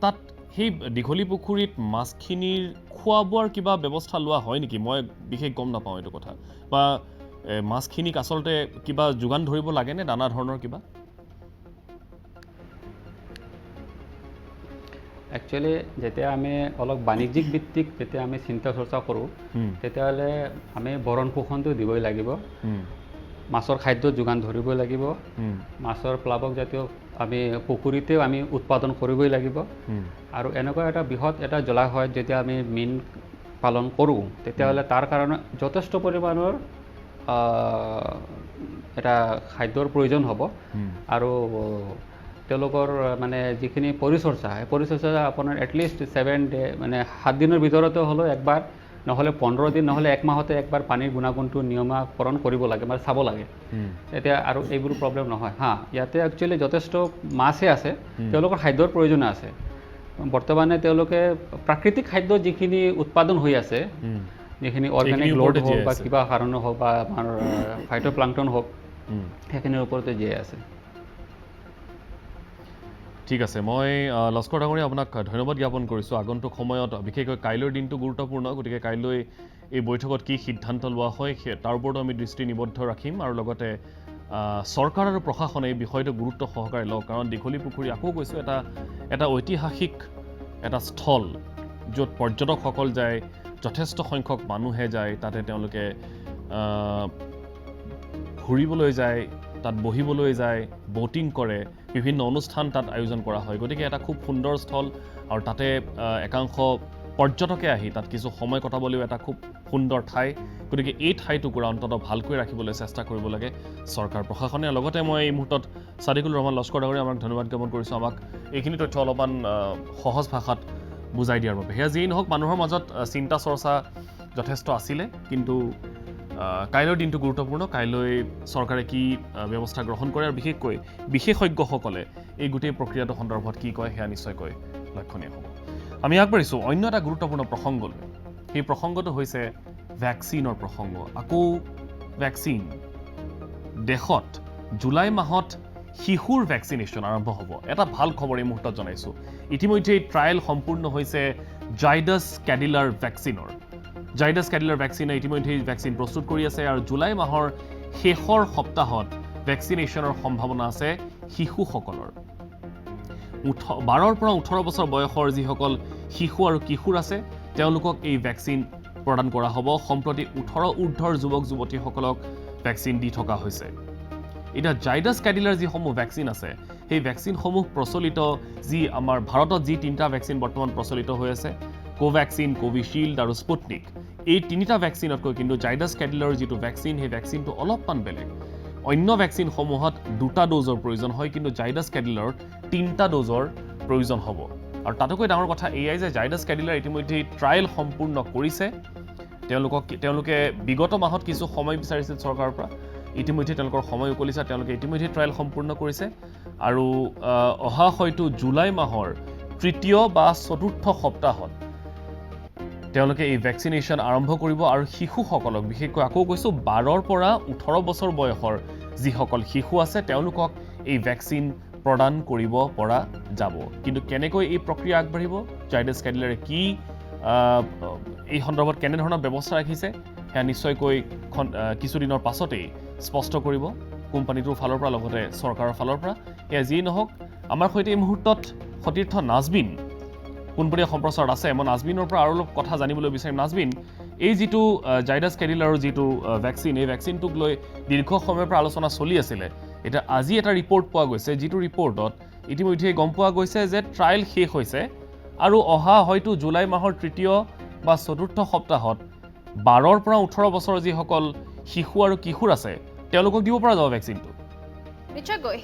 তাত সেই দীঘলী পুখুৰীত মাছখিনিৰ খোৱা বোৱাৰ কিবা ব্যৱস্থা লোৱা হয় নেকি মই বিশেষ গম নাপাওঁ এইটো কথা বা মাছখিনিক আচলতে কিবা যোগান ধৰিব লাগেনে নানা ধৰণৰ কিবা একচুৱেলি যেতিয়া আমি অলপ বাণিজ্যিক ভিত্তিক যেতিয়া আমি চিন্তা চৰ্চা কৰোঁ তেতিয়াহ'লে আমি ভৰণ পোষণটো দিবই লাগিব মাছৰ খাদ্য যোগান ধৰিবই লাগিব মাছৰ প্লাৱকজাতীয় আমি পুখুৰীতেও আমি উৎপাদন কৰিবই লাগিব আৰু এনেকুৱা এটা বৃহৎ এটা জলাশয়ত যেতিয়া আমি মীন পালন কৰোঁ তেতিয়াহ'লে তাৰ কাৰণে যথেষ্ট পৰিমাণৰ এটা খাদ্যৰ প্ৰয়োজন হ'ব আৰু তেওঁলোকৰ মানে যিখিনি পৰিচৰ্যা সেই পৰিচৰ্যা আপোনাৰ এটলিষ্ট 7 ডে মানে 7 দিনৰ ভিতৰতে হ'লেও একবাৰ নহ'লে 15 দিন নহ'লে 1 মাহতে একবাৰ পানীৰ গুণাগুণটো নিয়মীয়াকৰণ কৰিব লাগে মানে চাব লাগে এতিয়া আৰু এইবোৰ প্ৰব্লেম নহয় ইয়াতে একচুৱেলি যথেষ্ট মাছেই আছে তেওঁলোকৰ খাদ্যৰ প্ৰয়োজন আছে বৰ্তমানে তেওঁলোকে প্ৰাকৃতিক খাদ্য যিখিনি উৎপাদন হৈ আছে যিখিনি অৰ্গেনিক লোড হওক বা কিবা কাৰণে হওক বা আমাৰ ফাইটোপ্লাংটন হওক সেইখিনিৰ ওপৰতে জীয়াই আছে ঠিক আছে মই লস্কৰ ডাঙৰীয়া আপোনাক ধন্যবাদ জ্ঞাপন কৰিছোঁ আগন্তুক সময়ত বিশেষকৈ কাইলৈৰ দিনটো গুৰুত্বপূৰ্ণ গতিকে কাইলৈ এই বৈঠকত কি সিদ্ধান্ত লোৱা হয় তাৰ ওপৰতো আমি দৃষ্টি নিবদ্ধ ৰাখিম আৰু লগতে চৰকাৰ আৰু প্ৰশাসনে এই বিষয়টো গুৰুত্ব সহকাৰে লওক কাৰণ দীঘলী পুখুৰী আকৌ কৈছোঁ এটা ঐতিহাসিক এটা স্থল য'ত পৰ্যটকসকল যায় যথেষ্ট সংখ্যক মানুহে যায় তাতে তেওঁলোকে ঘূৰিবলৈ যায় তাত বহিবলৈ যায় ব'টিং কৰে বিভিন্ন অনুষ্ঠান তাত আয়োজন কৰা হয় গতিকে এটা খুব সুন্দৰ স্থল আৰু তাতে একাংশ পৰ্যটকে আহি তাত কিছু সময় কটাবলৈও এটা খুব সুন্দৰ ঠাই গতিকে এই ঠাইটুকুৰা অন্ততঃ ভালকৈ ৰাখিবলৈ চেষ্টা কৰিব লাগে চৰকাৰ প্ৰশাসনে লগতে মই এই মুহূৰ্তত ছাদিকুল ৰহমান লস্কৰ ডাঙৰীয়া আমাক ধন্যবাদ জ্ঞাপন কৰিছোঁ আমাক এইখিনি তথ্য অলপমান সহজ ভাষাত বুজাই দিয়াৰ বাবে সেয়া যিয়েই নহওক মানুহৰ মাজত চিন্তা চৰ্চা যথেষ্ট আছিলে কিন্তু কাইলৈৰ দিনটো গুৰুত্বপূৰ্ণ কাইলৈ চৰকাৰে কি ব্যৱস্থা গ্ৰহণ কৰে আৰু বিশেষকৈ বিশেষজ্ঞসকলে এই গোটেই প্ৰক্ৰিয়াটো সন্দৰ্ভত কি কয় সেয়া নিশ্চয়কৈ লক্ষণীয় হ'ব আমি আগবাঢ়িছোঁ অন্য এটা গুৰুত্বপূৰ্ণ প্ৰসংগলৈ সেই প্ৰসংগটো হৈছে ভেকচিনৰ প্ৰসংগ আকৌ ভেকচিন দেশত জুলাই মাহত শিশুৰ ভেকচিনেশ্যন আৰম্ভ হ'ব এটা ভাল খবৰ এই মুহূৰ্তত জনাইছোঁ ইতিমধ্যেই ট্ৰায়েল সম্পূৰ্ণ হৈছে জাইডাছ কেডিলাৰ ভেকচিনৰ জাইডাছ কেডিলাৰ ভেকচিনে ইতিমধ্যেই ভেকচিন প্ৰস্তুত কৰি আছে আৰু জুলাই মাহৰ শেষৰ সপ্তাহত ভেকচিনেশ্যনৰ সম্ভাৱনা আছে শিশুসকলৰ 12ৰ পৰা 18 বছৰ বয়সৰ যিসকল শিশু আৰু কিশোৰ আছে তেওঁলোকক এই ভেকচিন প্ৰদান কৰা হ'ব সম্প্ৰতি 18 ঊৰ্ধ্বৰ যুৱক যুৱতীসকলক ভেকচিন দি থকা হৈছে এটা জাইডাছ কেডিলাৰ যিসমূহ ভেকচিন আছে সেই ভেকচিনসমূহ প্ৰচলিত যি আমাৰ ভাৰতত যি তিনিটা ভেকচিন বৰ্তমান প্ৰচলিত হৈ আছে কোভেক্সিন কোভিশ্বিল্ড আৰু স্পুটনিক এই তিনিটা ভেকচিনতকৈ কিন্তু জাইডাছ কেডিলাৰ যিটো ভেকচিন সেই ভেকচিনটো অলপমান বেলেগ অন্য ভেকচিনসমূহত 2টা ড'জৰ প্ৰয়োজন হয় কিন্তু জাইডাছ কেডিলাৰত 3টা ড'জৰ প্ৰয়োজন হ'ব আৰু তাতকৈ ডাঙৰ কথা এয়াই যে জাইডাছ কেডিলাৰ ইতিমধ্যেই ট্ৰায়েল সম্পূৰ্ণ কৰিছে তেওঁলোকে বিগত মাহত কিছু সময় বিচাৰিছিল চৰকাৰৰ পৰা ইতিমধ্যে তেওঁলোকৰ সময় উকলিছে তেওঁলোকে ইতিমধ্যে ট্ৰায়েল সম্পূৰ্ণ কৰিছে আৰু অহা হয়তো জুলাই মাহৰ 3য় বা 4ৰ্থ সপ্তাহত তেওঁলোকে এই ভেকচিনেশ্যন আৰম্ভ কৰিব আৰু শিশুসকলক বিশেষকৈ আকৌ কৈছোঁ 12ৰ পৰা 18 বছৰ বয়সৰ যিসকল শিশু আছে তেওঁলোকক এই ভেকচিন প্ৰদান কৰিব পৰা যাব কিন্তু কেনেকৈ এই প্ৰক্ৰিয়া আগবাঢ়িব জাইডাছ কেডিলাৰে কি এই সন্দৰ্ভত কেনেধৰণৰ ব্যৱস্থা ৰাখিছে সেয়া নিশ্চয়কৈ কিছুদিনৰ পাছতেই স্পষ্ট কৰিব কোম্পানীটোৰ ফালৰ পৰা লগতে চৰকাৰৰ ফালৰ পৰা এয়া যিয়েই নহওক আমাৰ সৈতে এই মুহূৰ্তত সতীৰ্থ নাজবিন পোনপটীয়া সম্প্ৰচাৰত আছে মই নাজবিনৰ পৰা আৰু অলপ কথা জানিবলৈ বিচাৰিম নাজবিন এই যিটো জাইডাছ কেডিলাৰৰ যিটো ভেকচিন এই ভেকচিনটোক লৈ দীৰ্ঘ সময়ৰ পৰা আলোচনা চলি আছিলে এটা আজি এটা ৰিপৰ্ট পোৱা গৈছে যিটো ৰিপৰ্টত ইতিমধ্যে গম পোৱা গৈছে যে ট্ৰায়েল শেষ হৈছে আৰু অহা হয়তো জুলাই মাহৰ 3য় বা 4ৰ্থ সপ্তাহত 12ৰ পৰা 18 বছৰৰ যিসকল শিশু আৰু কিশোৰ আছে তেওঁলোকক দিব পৰা যাব ভেকচিনটো নিশ্চয়কৈ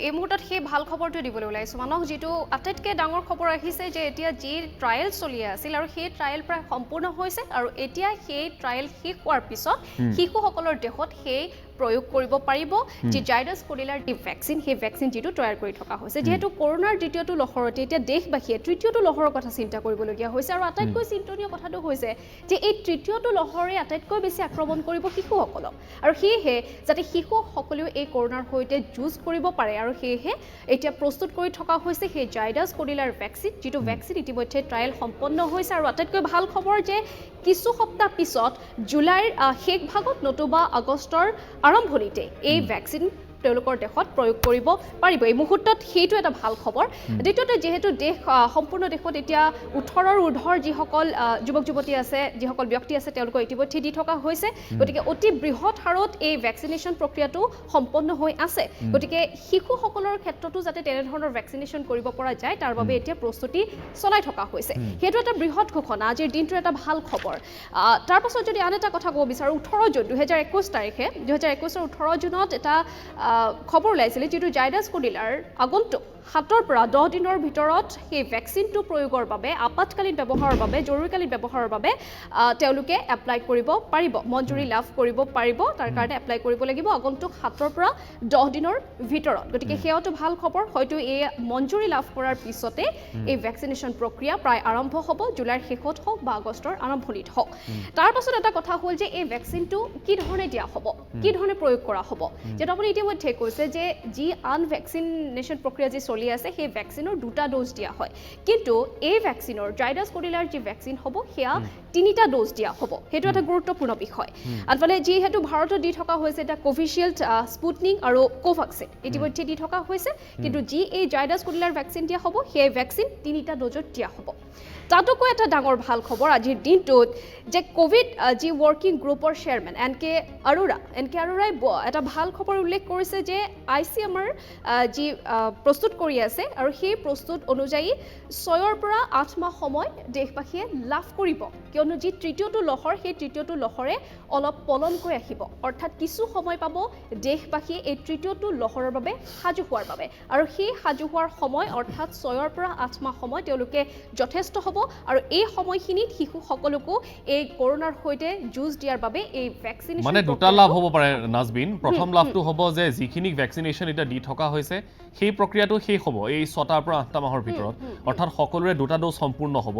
এই মুহূৰ্তত সেই ভাল খবৰটো দিবলৈ ওলাইছোঁ মানুহক যিটো আটাইতকৈ ডাঙৰ খবৰ আহিছে যে এতিয়া যি ট্ৰায়েল চলি আছিল আৰু সেই ট্ৰায়েল প্ৰায় সম্পূৰ্ণ হৈছে আৰু এতিয়া সেই ট্ৰায়েল শেষ হোৱাৰ পিছত শিশুসকলৰ দেশত সেই প্ৰয়োগ কৰিব পাৰিব যে জাইডাছ কেডিলাৰ যি ভেকচিন সেই ভেকচিন যিটো তৈয়াৰ কৰি থকা হৈছে যিহেতু কৰোনাৰ দ্বিতীয়টো লহৰতে এতিয়া দেশবাসীয়ে তৃতীয়টো লহৰৰ কথা চিন্তা কৰিবলগীয়া হৈছে আৰু আটাইতকৈ চিন্তনীয় কথাটো হৈছে যে এই তৃতীয়টো লহৰে আটাইতকৈ বেছি আক্ৰমণ কৰিব শিশুসকলক আৰু সেয়েহে যাতে শিশুসকলেও এই কৰোনাৰ সৈতে যুঁজ কৰিব পাৰে আৰু সেয়েহে এতিয়া প্ৰস্তুত কৰি থকা হৈছে সেই জাইডাছ কেডিলাৰ ভেকচিন যিটো ভেকচিন ইতিমধ্যে ট্ৰায়েল সম্পন্ন হৈছে আৰু আটাইতকৈ ভাল খবৰ যে কিছু সপ্তাহ পিছত জুলাইৰ শেষ ভাগত নতুবা আগষ্টৰ আৰম্ভণিতে এই ভেকচিন তেওঁলোকৰ দেশত প্ৰয়োগ কৰিব পাৰিব এই মুহূৰ্তত সেইটো এটা ভাল খবৰ দ্বিতীয়তে যেহেতু দেশ সম্পূৰ্ণ দেশত এতিয়া 18ৰ ঊৰ্ধ্বৰ যিসকল যুৱক যুৱতী আছে যিসকল ব্যক্তি আছে তেওঁলোকক ইতিমধ্যে দি থকা হৈছে গতিকে অতি বৃহৎ হাৰত এই ভেকচিনেশ্যন প্ৰক্ৰিয়াটো সম্পন্ন হৈ আছে গতিকে শিশুসকলৰ ক্ষেত্ৰতো যাতে তেনেধৰণৰ ভেকচিনেশ্যন কৰিব পৰা যায় তাৰ বাবে এতিয়া প্ৰস্তুতি চলাই থকা হৈছে সেইটো এটা বৃহৎ ঘোষণা আজিৰ দিনটোৰ এটা ভাল খবৰ তাৰ পাছত যদি আন এটা কথা ক'ব বিচাৰোঁ 18 জুন 2021 তাৰিখে 2021ৰ 18 জুনত এটা খবৰ ওলাইছিলে যিটো জাইডাছ কেডিলাৰ আগন্তুক 7ৰ পৰা 10 দিনৰ ভিতৰত সেই ভেকচিনটো প্ৰয়োগৰ বাবে আপতকালীন ব্যৱহাৰৰ বাবে জৰুৰীকালীন ব্যৱহাৰৰ বাবে তেওঁলোকে এপ্লাই কৰিব পাৰিব মঞ্জুৰি লাভ কৰিব পাৰিব তাৰ কাৰণে এপ্লাই কৰিব লাগিব আগন্তুক 7ৰ পৰা 10 দিনৰ ভিতৰত গতিকে সেয়াটো ভাল খবৰ হয়তো এই মঞ্জুৰি লাভ কৰাৰ পিছতে এই ভেকচিনেশ্যন প্ৰক্ৰিয়া প্ৰায় আৰম্ভ হ'ব জুলাইৰ শেষত হওক বা আগষ্টৰ আৰম্ভণিত হওক তাৰ পাছত এটা কথা হ'ল যে এই ভেকচিনটো কি ধৰণে দিয়া হ'ব কি ধৰণে প্ৰয়োগ কৰা হ'ব যেটা আপুনি ইতিমধ্যে কৈছে যে যি আন ভেকচিনেশ্যন প্ৰক্ৰিয়া যি চলি আছে সেই ভেকচিনৰ 2টা ড'জ দিয়া হয় কিন্তু এই ভেকচিনৰ জাইডাছ কেডিলাৰ যি ভেকচিন হ'ব সেয়া তিনিটা ড'জ দিয়া হ'ব সেইটো এটা গুৰুত্বপূৰ্ণ বিষয় আনফালে যিহেতু ভাৰতত দি থকা হৈছে এটা কোভিচিল্ড স্পুটনিক আৰু কোভাক্সিন ইতিমধ্যে দি থকা হৈছে কিন্তু যি এই জাইডাছ কোডিলাৰ ভেকচিন দিয়া হ'ব সেই ভেকচিন তিনিটা ড'জত দিয়া হ'ব তাতোকৈ এটা ডাঙৰ ভাল খবৰ আজিৰ দিনটোত যে কোভিড যি ৱৰ্কিং গ্ৰুপৰ চেয়াৰমেন এন কে আৰোৰাই এটা ভাল খবৰ উল্লেখ কৰিছে যে ICMR যি প্ৰস্তুত কৰি আছে আৰু সেই প্ৰস্তুত অনুযায়ী 6 পৰা 8 মাহ সময় দেশবাসীয়ে লাভ কৰিব কিয়নো যি তৃতীয়টো লহৰ সেই তৃতীয়টো লহৰে অলপ পলমকৈ আহিব অৰ্থাৎ কিছু সময় পাব দেশবাসীয়ে এই তৃতীয়টো লহৰৰ বাবে সাজু হোৱাৰ বাবে আৰু সেই সাজু হোৱাৰ সময় অৰ্থাৎ 6 পৰা 8 মাহ সময় তেওঁলোকে যথেষ্ট হ'ব আৰু এই সময়খিনিত শিশুসকলকো এই কৰোনাৰ সৈতে যুঁজ দিয়াৰ বাবে এই ভেকচিনেশ্যন মানে দুটা লাভ হ'ব পাৰে নাজবিন প্ৰথম লাভটো হ'ব যে যিখিনি ভেকচিনেশ্যন এটা দি থকা হৈছে সেই প্ৰক্ৰিয়াটো শেষ হ'ব এই 6টা পৰা 8টা মাহৰ ভিতৰত অৰ্থাৎ সকলোৰে দুটা ড'জ সম্পূৰ্ণ হ'ব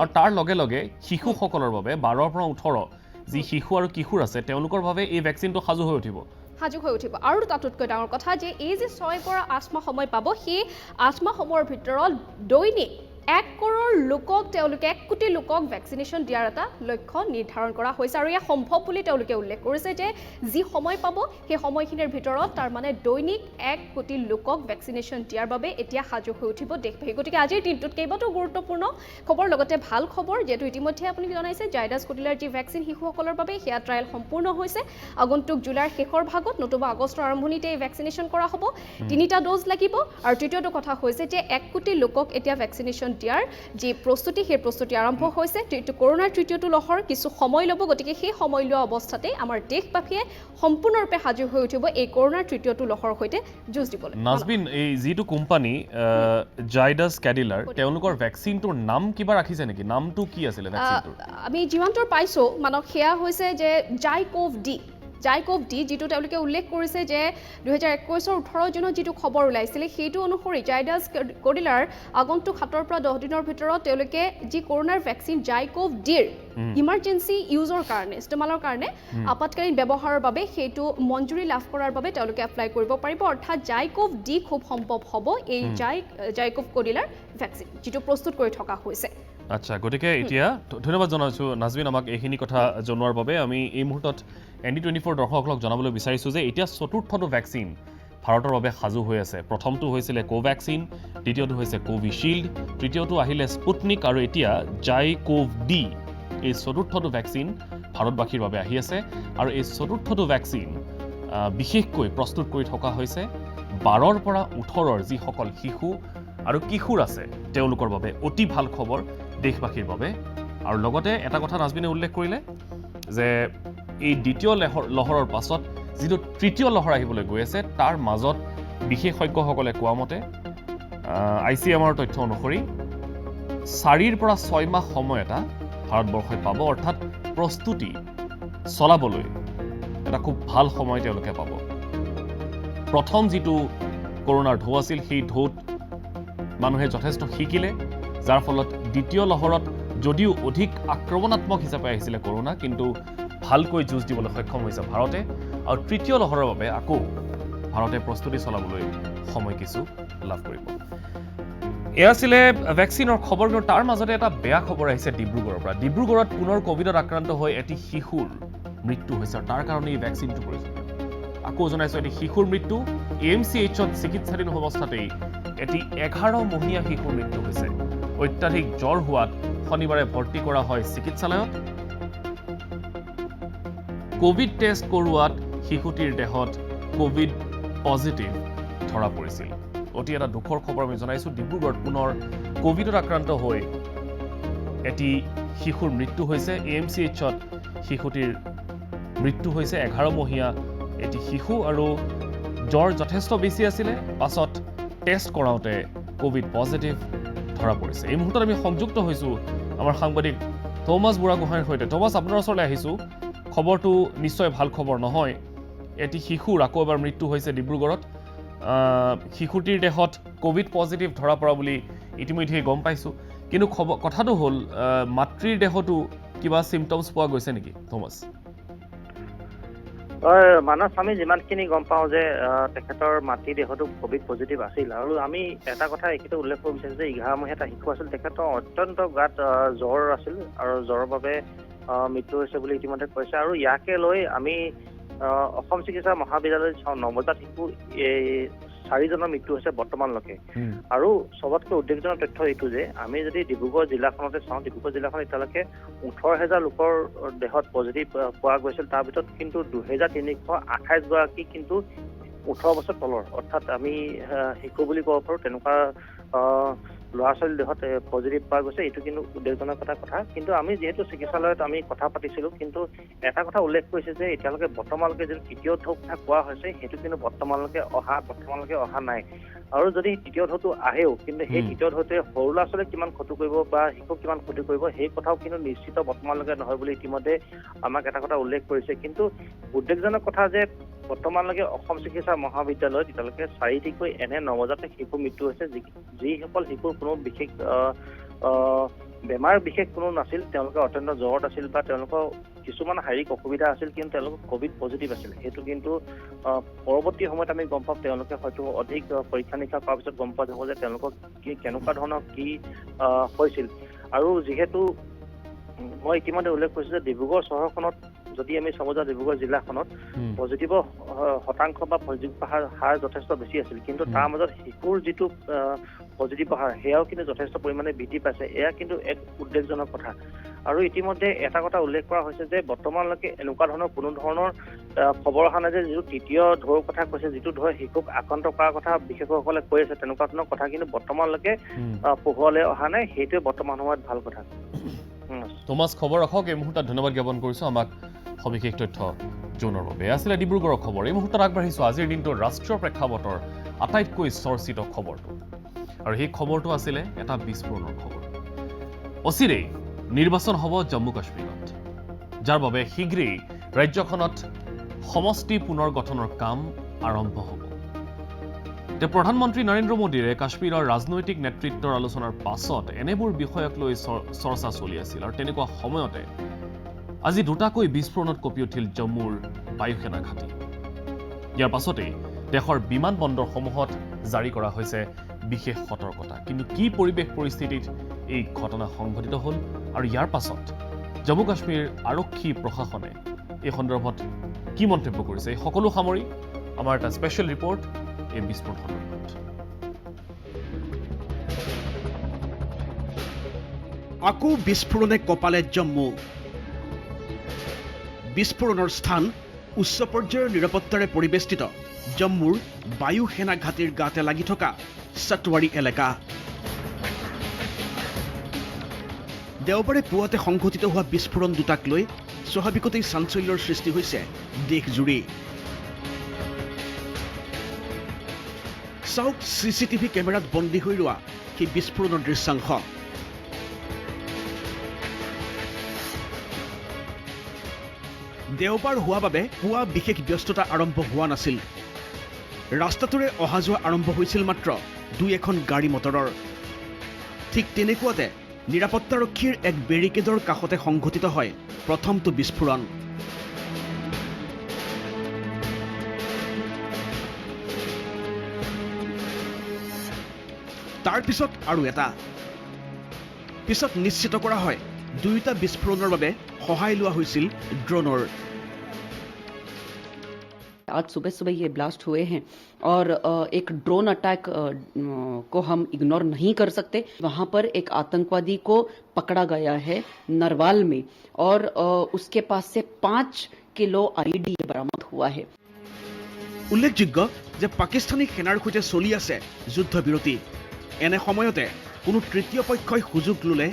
আৰু তাৰ লগে লগে শিশুসকলৰ বাবে 12 পৰা 18 যি শিশু আৰু কিশোৰ আছে তেওঁলোকৰ বাবে এই ভেকচিনটো সাজু হৈ উঠিব আৰু তাতোতকৈ ডাঙৰ কথা যে এই যে 6 পৰা 8 মাহ সময় পাব সেই 8 মাহ সময়ৰ ভিতৰত দৈনিক 1 কৰোৰ লোকক তেওঁলোকে 1 কোটি লোকক ভেকচিনেশ্যন দিয়াৰ এটা লক্ষ্য নিৰ্ধাৰণ কৰা হৈছে আৰু এয়া সম্ভৱ বুলি তেওঁলোকে উল্লেখ কৰিছে যে যি সময় পাব সেই সময়খিনিৰ ভিতৰত তাৰ মানে দৈনিক 1 কোটি লোকক ভেকচিনেশ্যন দিয়াৰ বাবে এতিয়া সাজু হৈ উঠিব দেশবাসী গতিকে আজিৰ দিনটোত কেইবাটাও গুৰুত্বপূৰ্ণ খবৰ লগতে ভাল খবৰ যেহেতু ইতিমধ্যে আপুনি জনাইছে জাইডাছ কোডিলাৰ যি ভেকচিন শিশুসকলৰ বাবে সেয়া ট্ৰায়েল সম্পূৰ্ণ হৈছে আগন্তুক জুলাইৰ শেষৰ ভাগত নতুবা আগষ্টৰ আৰম্ভণিতে এই ভেকচিনেশ্যন কৰা হ'ব 3টা ড'জ লাগিব আৰু তৃতীয়টো কথা হৈছে যে 1 কোটি লোকক এতিয়া ভেকচিনেশ্যন দিয়াৰ যি প্ৰস্তুতি সেই প্ৰস্তুতি আৰম্ভ হৈছে কৰোনাৰ তৃতীয়টো লহৰ কিছু সময় ল'ব গতিকে সেই সময় লোৱা অৱস্থাতে আমাৰ দেশবাসীয়ে সম্পূৰ্ণৰূপে সাজু হৈ উঠিব এই কৰোনাৰ তৃতীয়টো লহৰ সৈতে যুঁজ দিবলৈ নাজবিন এই যিটো কোম্পানী জাইডাছ কেডিলাৰ তেওঁলোকৰ ভেকচিনটোৰ নাম কিবা ৰাখিছে নেকি নামটো কি আছিলে ভেকচিনটোৰ আমি যিমানটোৰ পাইছোঁ মানক সেয়া হৈছে যে জাইকভ ডি যিটো তেওঁলোকে উল্লেখ কৰিছে যে 2021 18 জুনত যিটো খবৰ ওলাইছিলে সেইটো অনুসৰি জাইডাছ কোডিলাৰ আগন্তুক 7 পৰা 10 দিনৰ ভিতৰত তেওঁলোকে যি কৰোনাৰ ভেকচিন জাইকভ ডিৰ ইমাৰ্জেঞ্চি ইউজৰ কাৰণে ইস্তেমালৰ কাৰণে আপতকালীন ব্যৱহাৰৰ বাবে সেইটো মঞ্জুৰি লাভ কৰাৰ বাবে তেওঁলোকে এপ্লাই কৰিব পাৰিব অৰ্থাৎ জাইকভ ডি খুব সম্ভৱ হ'ব এই জাইকভ কোডিলাৰ ভেকচিন যিটো প্ৰস্তুত কৰি থকা হৈছে আচ্ছা গতিকে এতিয়া ধন্যবাদ জনাইছোঁ নাজবিন আমাক এইখিনি কথা জনোৱাৰ বাবে আমি এই মুহূৰ্তত ND24 দৰ্শকসকলক জনাবলৈ বিচাৰিছোঁ যে এতিয়া চতুৰ্থটো ভেকচিন ভাৰতৰ বাবে সাজু হৈ আছে প্ৰথমটো হৈছিলে কোভেক্সিন দ্বিতীয়টো হৈছে কোভিচিল্ড তৃতীয়টো আহিলে স্পুটনিক আৰু এতিয়া জাইকভ ডি এই চতুৰ্থটো ভেকচিন ভাৰতবাসীৰ বাবে আহি আছে আৰু এই চতুৰ্থটো ভেকচিন বিশেষকৈ প্ৰস্তুত কৰি থকা হৈছে 12ৰ পৰা 18ৰ যিসকল শিশু আৰু কিশোৰ আছে তেওঁলোকৰ বাবে অতি ভাল খবৰ দেশবাসীৰ বাবে আৰু লগতে এটা কথা নাজবিনে উল্লেখ কৰিলে যে এই দ্বিতীয় লহৰৰ পাছত যিটো তৃতীয় লহৰ আহিবলৈ গৈ আছে তাৰ মাজত বিশেষজ্ঞসকলে কোৱা মতে ICMR তথ্য অনুসৰি 4ৰ পৰা 6 মাহ সময় এটা ভাৰতবৰ্ষই পাব অৰ্থাৎ প্ৰস্তুতি চলাবলৈ এটা খুব ভাল সময় তেওঁলোকে পাব প্ৰথম যিটো কৰোনাৰ ঢৌ আছিল সেই ঢৌত মানুহে যথেষ্ট শিকিলে যাৰ ফলত দ্বিতীয় লহৰত যদিও অধিক আক্ৰমণাত্মক হিচাপে আহিছিলে কৰোনা কিন্তু ভালকৈ যুঁজ দিবলৈ সক্ষম হৈছে ভাৰতে আৰু তৃতীয় লহৰৰ বাবে আকৌ ভাৰতে প্ৰস্তুতি চলাবলৈ সময় কিছু লাভ কৰিব এয়া আছিলে ভেকচিনৰ খবৰ কিন্তু তাৰ মাজতে এটা বেয়া খবৰ আহিছে ডিব্ৰুগড়ৰ পৰা ডিব্ৰুগড়ত পুনৰ কোভিডত আক্ৰান্ত হৈ এটি শিশুৰ মৃত্যু হৈছে আৰু তাৰ কাৰণে এই ভেকচিনটো প্ৰয়োজনীয় আকৌ জনাইছোঁ এটি শিশুৰ মৃত্যু AMCHত চিকিৎসাধীন অৱস্থাতেই এটি 11 শিশুৰ মৃত্যু হৈছে অত্যাধিক জ্বৰ হোৱাত শনিবাৰে ভৰ্তি কৰা হয় চিকিৎসালয়ত কোভিড টেষ্ট কৰোৱাত শিশুটিৰ দেহত কোভিড পজিটিভ ধৰা পৰিছিল অতি এটা দুখৰ খবৰ আমি জনাইছোঁ ডিব্ৰুগড়ত পুনৰ কোভিডত আক্ৰান্ত হৈ এটি শিশুৰ মৃত্যু হৈছে AMCHত শিশুটিৰ মৃত্যু হৈছে 11 এটি শিশু আৰু জ্বৰ যথেষ্ট বেছি আছিলে পাছত টেষ্ট কৰাওঁতে কোভিড পজিটিভ ধৰা পৰিছে এই মুহূৰ্তত আমি সংযুক্ত হৈছোঁ আমাৰ সাংবাদিক থমাছ বুঢ়াগোহাঁইৰ সৈতে থমাছ আপোনাৰ ওচৰলৈ আহিছোঁ খবৰটো নিশ্চয় ভাল খবৰ নহয় এটি শিশুৰ আকৌ এবাৰ মৃত্যু হৈছে ডিব্ৰুগড়ত শিশুটিৰ দেহত কোভিড পজিটিভ ধৰা পৰা বুলি ইতিমধ্যে গম পাইছোঁ কিন্তু কথাটো হ'ল মাতৃৰ দেহতো কিবা চিমটমছ পোৱা গৈছে নেকি থমাছ মানস আমি যিমানখিনি গম পাওঁ যে তেখেতৰ মাতৃ দেহতো কোভিড পজিটিভ আছিল আৰু আমি এটা কথা এইটো উল্লেখ কৰিব বিচাৰিছোঁ যে 11 এটা শিশু আছিল তেখেতৰ অত্যন্ত গাত জ্বৰ আছিল আৰু জ্বৰৰ বাবে মৃত্যু হৈছে বুলি ইতিমধ্যে কৈছে আৰু ইয়াকে লৈ আমি অসম চিকিৎসা মহাবিদ্যালয়ত নৱজাত শিশু 4জনৰ মৃত্যু হৈছে বৰ্তমানলৈকে আৰু চবতকৈ উদ্বেগজনক তথ্য এইটো যে আমি যদি ডিব্ৰুগড় জিলাখনতে চাওঁ ডিব্ৰুগড় জিলাখন এতিয়ালৈকে 18,000 লোকৰ দেহত পজিটিভ পোৱা গৈছিল তাৰ ভিতৰত কিন্তু 2,328 গৰাকী কিন্তু 18 বছৰ তলৰ অৰ্থাৎ আমি শিশু বুলি ক'ব পাৰোঁ তেনেকুৱা ল'ৰা ছোৱালীৰ দেহত পজিটিভ পোৱা গৈছে এইটো কিন্তু উদ্বেগজনক কথা কিন্তু আমি যিহেতু চিকিৎসালয়ত আমি কথা পাতিছিলোঁ কিন্তু এটা কথা উল্লেখ কৰিছে যে এতিয়ালৈকে বৰ্তমানলৈকে যিটো তৃতীয় ঢৌ কথা কোৱা হৈছে সেইটো কিন্তু বৰ্তমানলৈকে অহা নাই আৰু যদি তৃতীয় ঢৌটো আহেও কিন্তু সেই তৃতীয় ঢৌটোৱে সৰু ল'ৰা ছোৱালীক কিমান ক্ষতি কৰিব বা শিশুক কিমান ক্ষতি কৰিব সেই কথাও কিন্তু নিশ্চিত বৰ্তমানলৈকে নহয় বুলি ইতিমধ্যে আমাক এটা কথা উল্লেখ কৰিছে কিন্তু উদ্বেগজনক কথা যে বৰ্তমানলৈকে অসম চিকিৎসা মহাবিদ্যালয়ত এতিয়ালৈকে 4টিকৈ এনে নৱজাত শিশু মৃত্যু হৈছে যিসকল শিশুৰ কোনো বিশেষ বেমাৰ বিশেষ কোনো নাছিল তেওঁলোকে অত্যন্ত জ্বৰত আছিল বা তেওঁলোকৰ কিছুমান শাৰীৰিক অসুবিধা আছিল কিন্তু তেওঁলোক কোভিড পজিটিভ আছিল সেইটো কিন্তু পৰৱৰ্তী সময়ত আমি গম পাম তেওঁলোকে হয়তো অধিক পৰীক্ষা নিৰীক্ষা কৰাৰ পিছত গম পোৱা যাব যে তেওঁলোকক কেনেকুৱা ধৰণৰ কি হৈছিল আৰু যিহেতু মই ইতিমধ্যে উল্লেখ কৰিছোঁ যে ডিব্ৰুগড় চহৰখনত যদি আমি চাব যাওঁ ডিব্ৰুগড় জিলাখনত পজিটিভৰ শতাংশ বা পজিটিভ হাৰ যথেষ্ট বেছি আছিল কিন্তু তাৰ মাজত শিশুৰ যিটো পজিটিভ হাৰ সেয়াও কিন্তু যথেষ্ট পৰিমাণে বৃদ্ধি পাইছে এয়া কিন্তু এক উদ্বেগজনক কথা আৰু ইতিমধ্যে এটা কথা উল্লেখ কৰা হৈছে যে বৰ্তমানলৈকে এনেকুৱা ধৰণৰ কোনো ধৰণৰ খবৰ অহা নাই যে যিটো তৃতীয় ঢৌৰ কথা কৈছে যিটো ঢৌৱে শিশুক আক্ৰান্ত কৰাৰ কথা বিশেষজ্ঞসকলে কৈ আছে তেনেকুৱা ধৰণৰ কথা কিন্তু বৰ্তমানলৈকে পোহৰলৈ অহা নাই সেইটোৱে বৰ্তমান সময়ত ভাল কথা টমাছ খবৰ ৰাখক এই মুহূৰ্তত ধন্যবাদ জ্ঞাপন কৰিছোঁ আমাক সবিশেষ তথ্য জনোৱাৰ বাবে আছিলে ডিব্ৰুগড়ৰ খবৰ এই মুহূৰ্তত আগবাঢ়িছোঁ আজিৰ দিনটোৰ ৰাষ্ট্ৰীয় প্ৰেক্ষাপটৰ আটাইতকৈ চৰ্চিত খবৰটো আৰু সেই খবৰটো আছিলে এটা বিস্ফোৰণৰ খবৰ অচিৰেই নিৰ্বাচন হ'ব জম্মু কাশ্মীৰত যাৰ বাবে শীঘ্ৰেই ৰাজ্যখনত সমষ্টি পুনৰ গঠনৰ কাম আৰম্ভ হ'ব প্ৰধানমন্ত্ৰী নৰেন্দ্ৰ মোদীৰে কাশ্মীৰৰ ৰাজনৈতিক নেতৃত্বৰ আলোচনাৰ পাছত এনেবোৰ বিষয়ক লৈ চৰ্চা চলি আছিল আৰু তেনেকুৱা সময়তে আজি দুটাকৈ বিস্ফোৰণত কঁপি উঠিল জম্মুৰ বায়ুসেনা ঘাটি ইয়াৰ পাছতেই দেশৰ বিমান বন্দৰসমূহত জাৰি কৰা হৈছে বিশেষ সতৰ্কতা কিন্তু কি পৰিৱেশ পৰিস্থিতিত এই ঘটনা সংঘটিত হ'ল আৰু ইয়াৰ পাছত জম্মু কাশ্মীৰ আৰক্ষী প্ৰশাসনে এই সন্দৰ্ভত কি মন্তব্য কৰিছে এই সকলো সামৰি আমাৰ এটা স্পেচিয়েল ৰিপৰ্ট এই বিস্ফোৰণ সন্দৰ্ভত আকৌ বিস্ফোৰণে কপালে জম্মু বিস্ফোৰণৰ স্থান উচ্চ পৰ্যায়ৰ নিৰাপত্তাৰে পৰিবেষ্টিত জম্মুৰ বায়ু সেনা ঘাটিৰ গাতে লাগি থকা সটৱাৰী এলেকা দেওবাৰে পুৱাতে সংঘটিত হোৱা বিস্ফোৰণ দুটাক লৈ স্বাভাৱিকতেই চাঞ্চল্যৰ সৃষ্টি হৈছে দেশজুৰি চাওক CCTV কেমেৰাত বন্দী হৈ ৰোৱা সেই বিস্ফোৰণৰ দৃশ্যাংশ দেওবাৰ হোৱা বাবে পুৱা বিশেষ ব্যস্ততা আৰম্ভ হোৱা নাছিল ৰাস্তাটোৰে অহা যোৱা আৰম্ভ হৈছিল মাত্ৰ দুই এখন গাড়ী মটৰৰ ঠিক তেনেকুৱাতে নিৰাপত্তাৰক্ষীৰ এক বেৰিকেডৰ কাষতে সংঘটিত হয় প্ৰথমটো বিস্ফোৰণ তাৰ পিছত আৰু এটা পিছত নিশ্চিত কৰা হয় দুইটা বিস্ফোৰণৰ বাবে সহায় লোৱা হৈছিল ড্ৰোনৰ आज सुबह सुबह ये ब्लास्ट हुए हैं और एक ड्रोन अटैक को हम इग्नोर नहीं कर सकते वहां पर एक आतंकवादी को पकड़ा गया है नरवाल में और उसके पास से 5 किलो आईडी बरामद हुआ है উল্লেখযোগ্য যে পাকিস্তানী সেনাৰ সৈতে চলি আছে যুদ্ধবিৰতি এনে সময়তে কোনো তৃতীয় পক্ষই সুযোগ ললে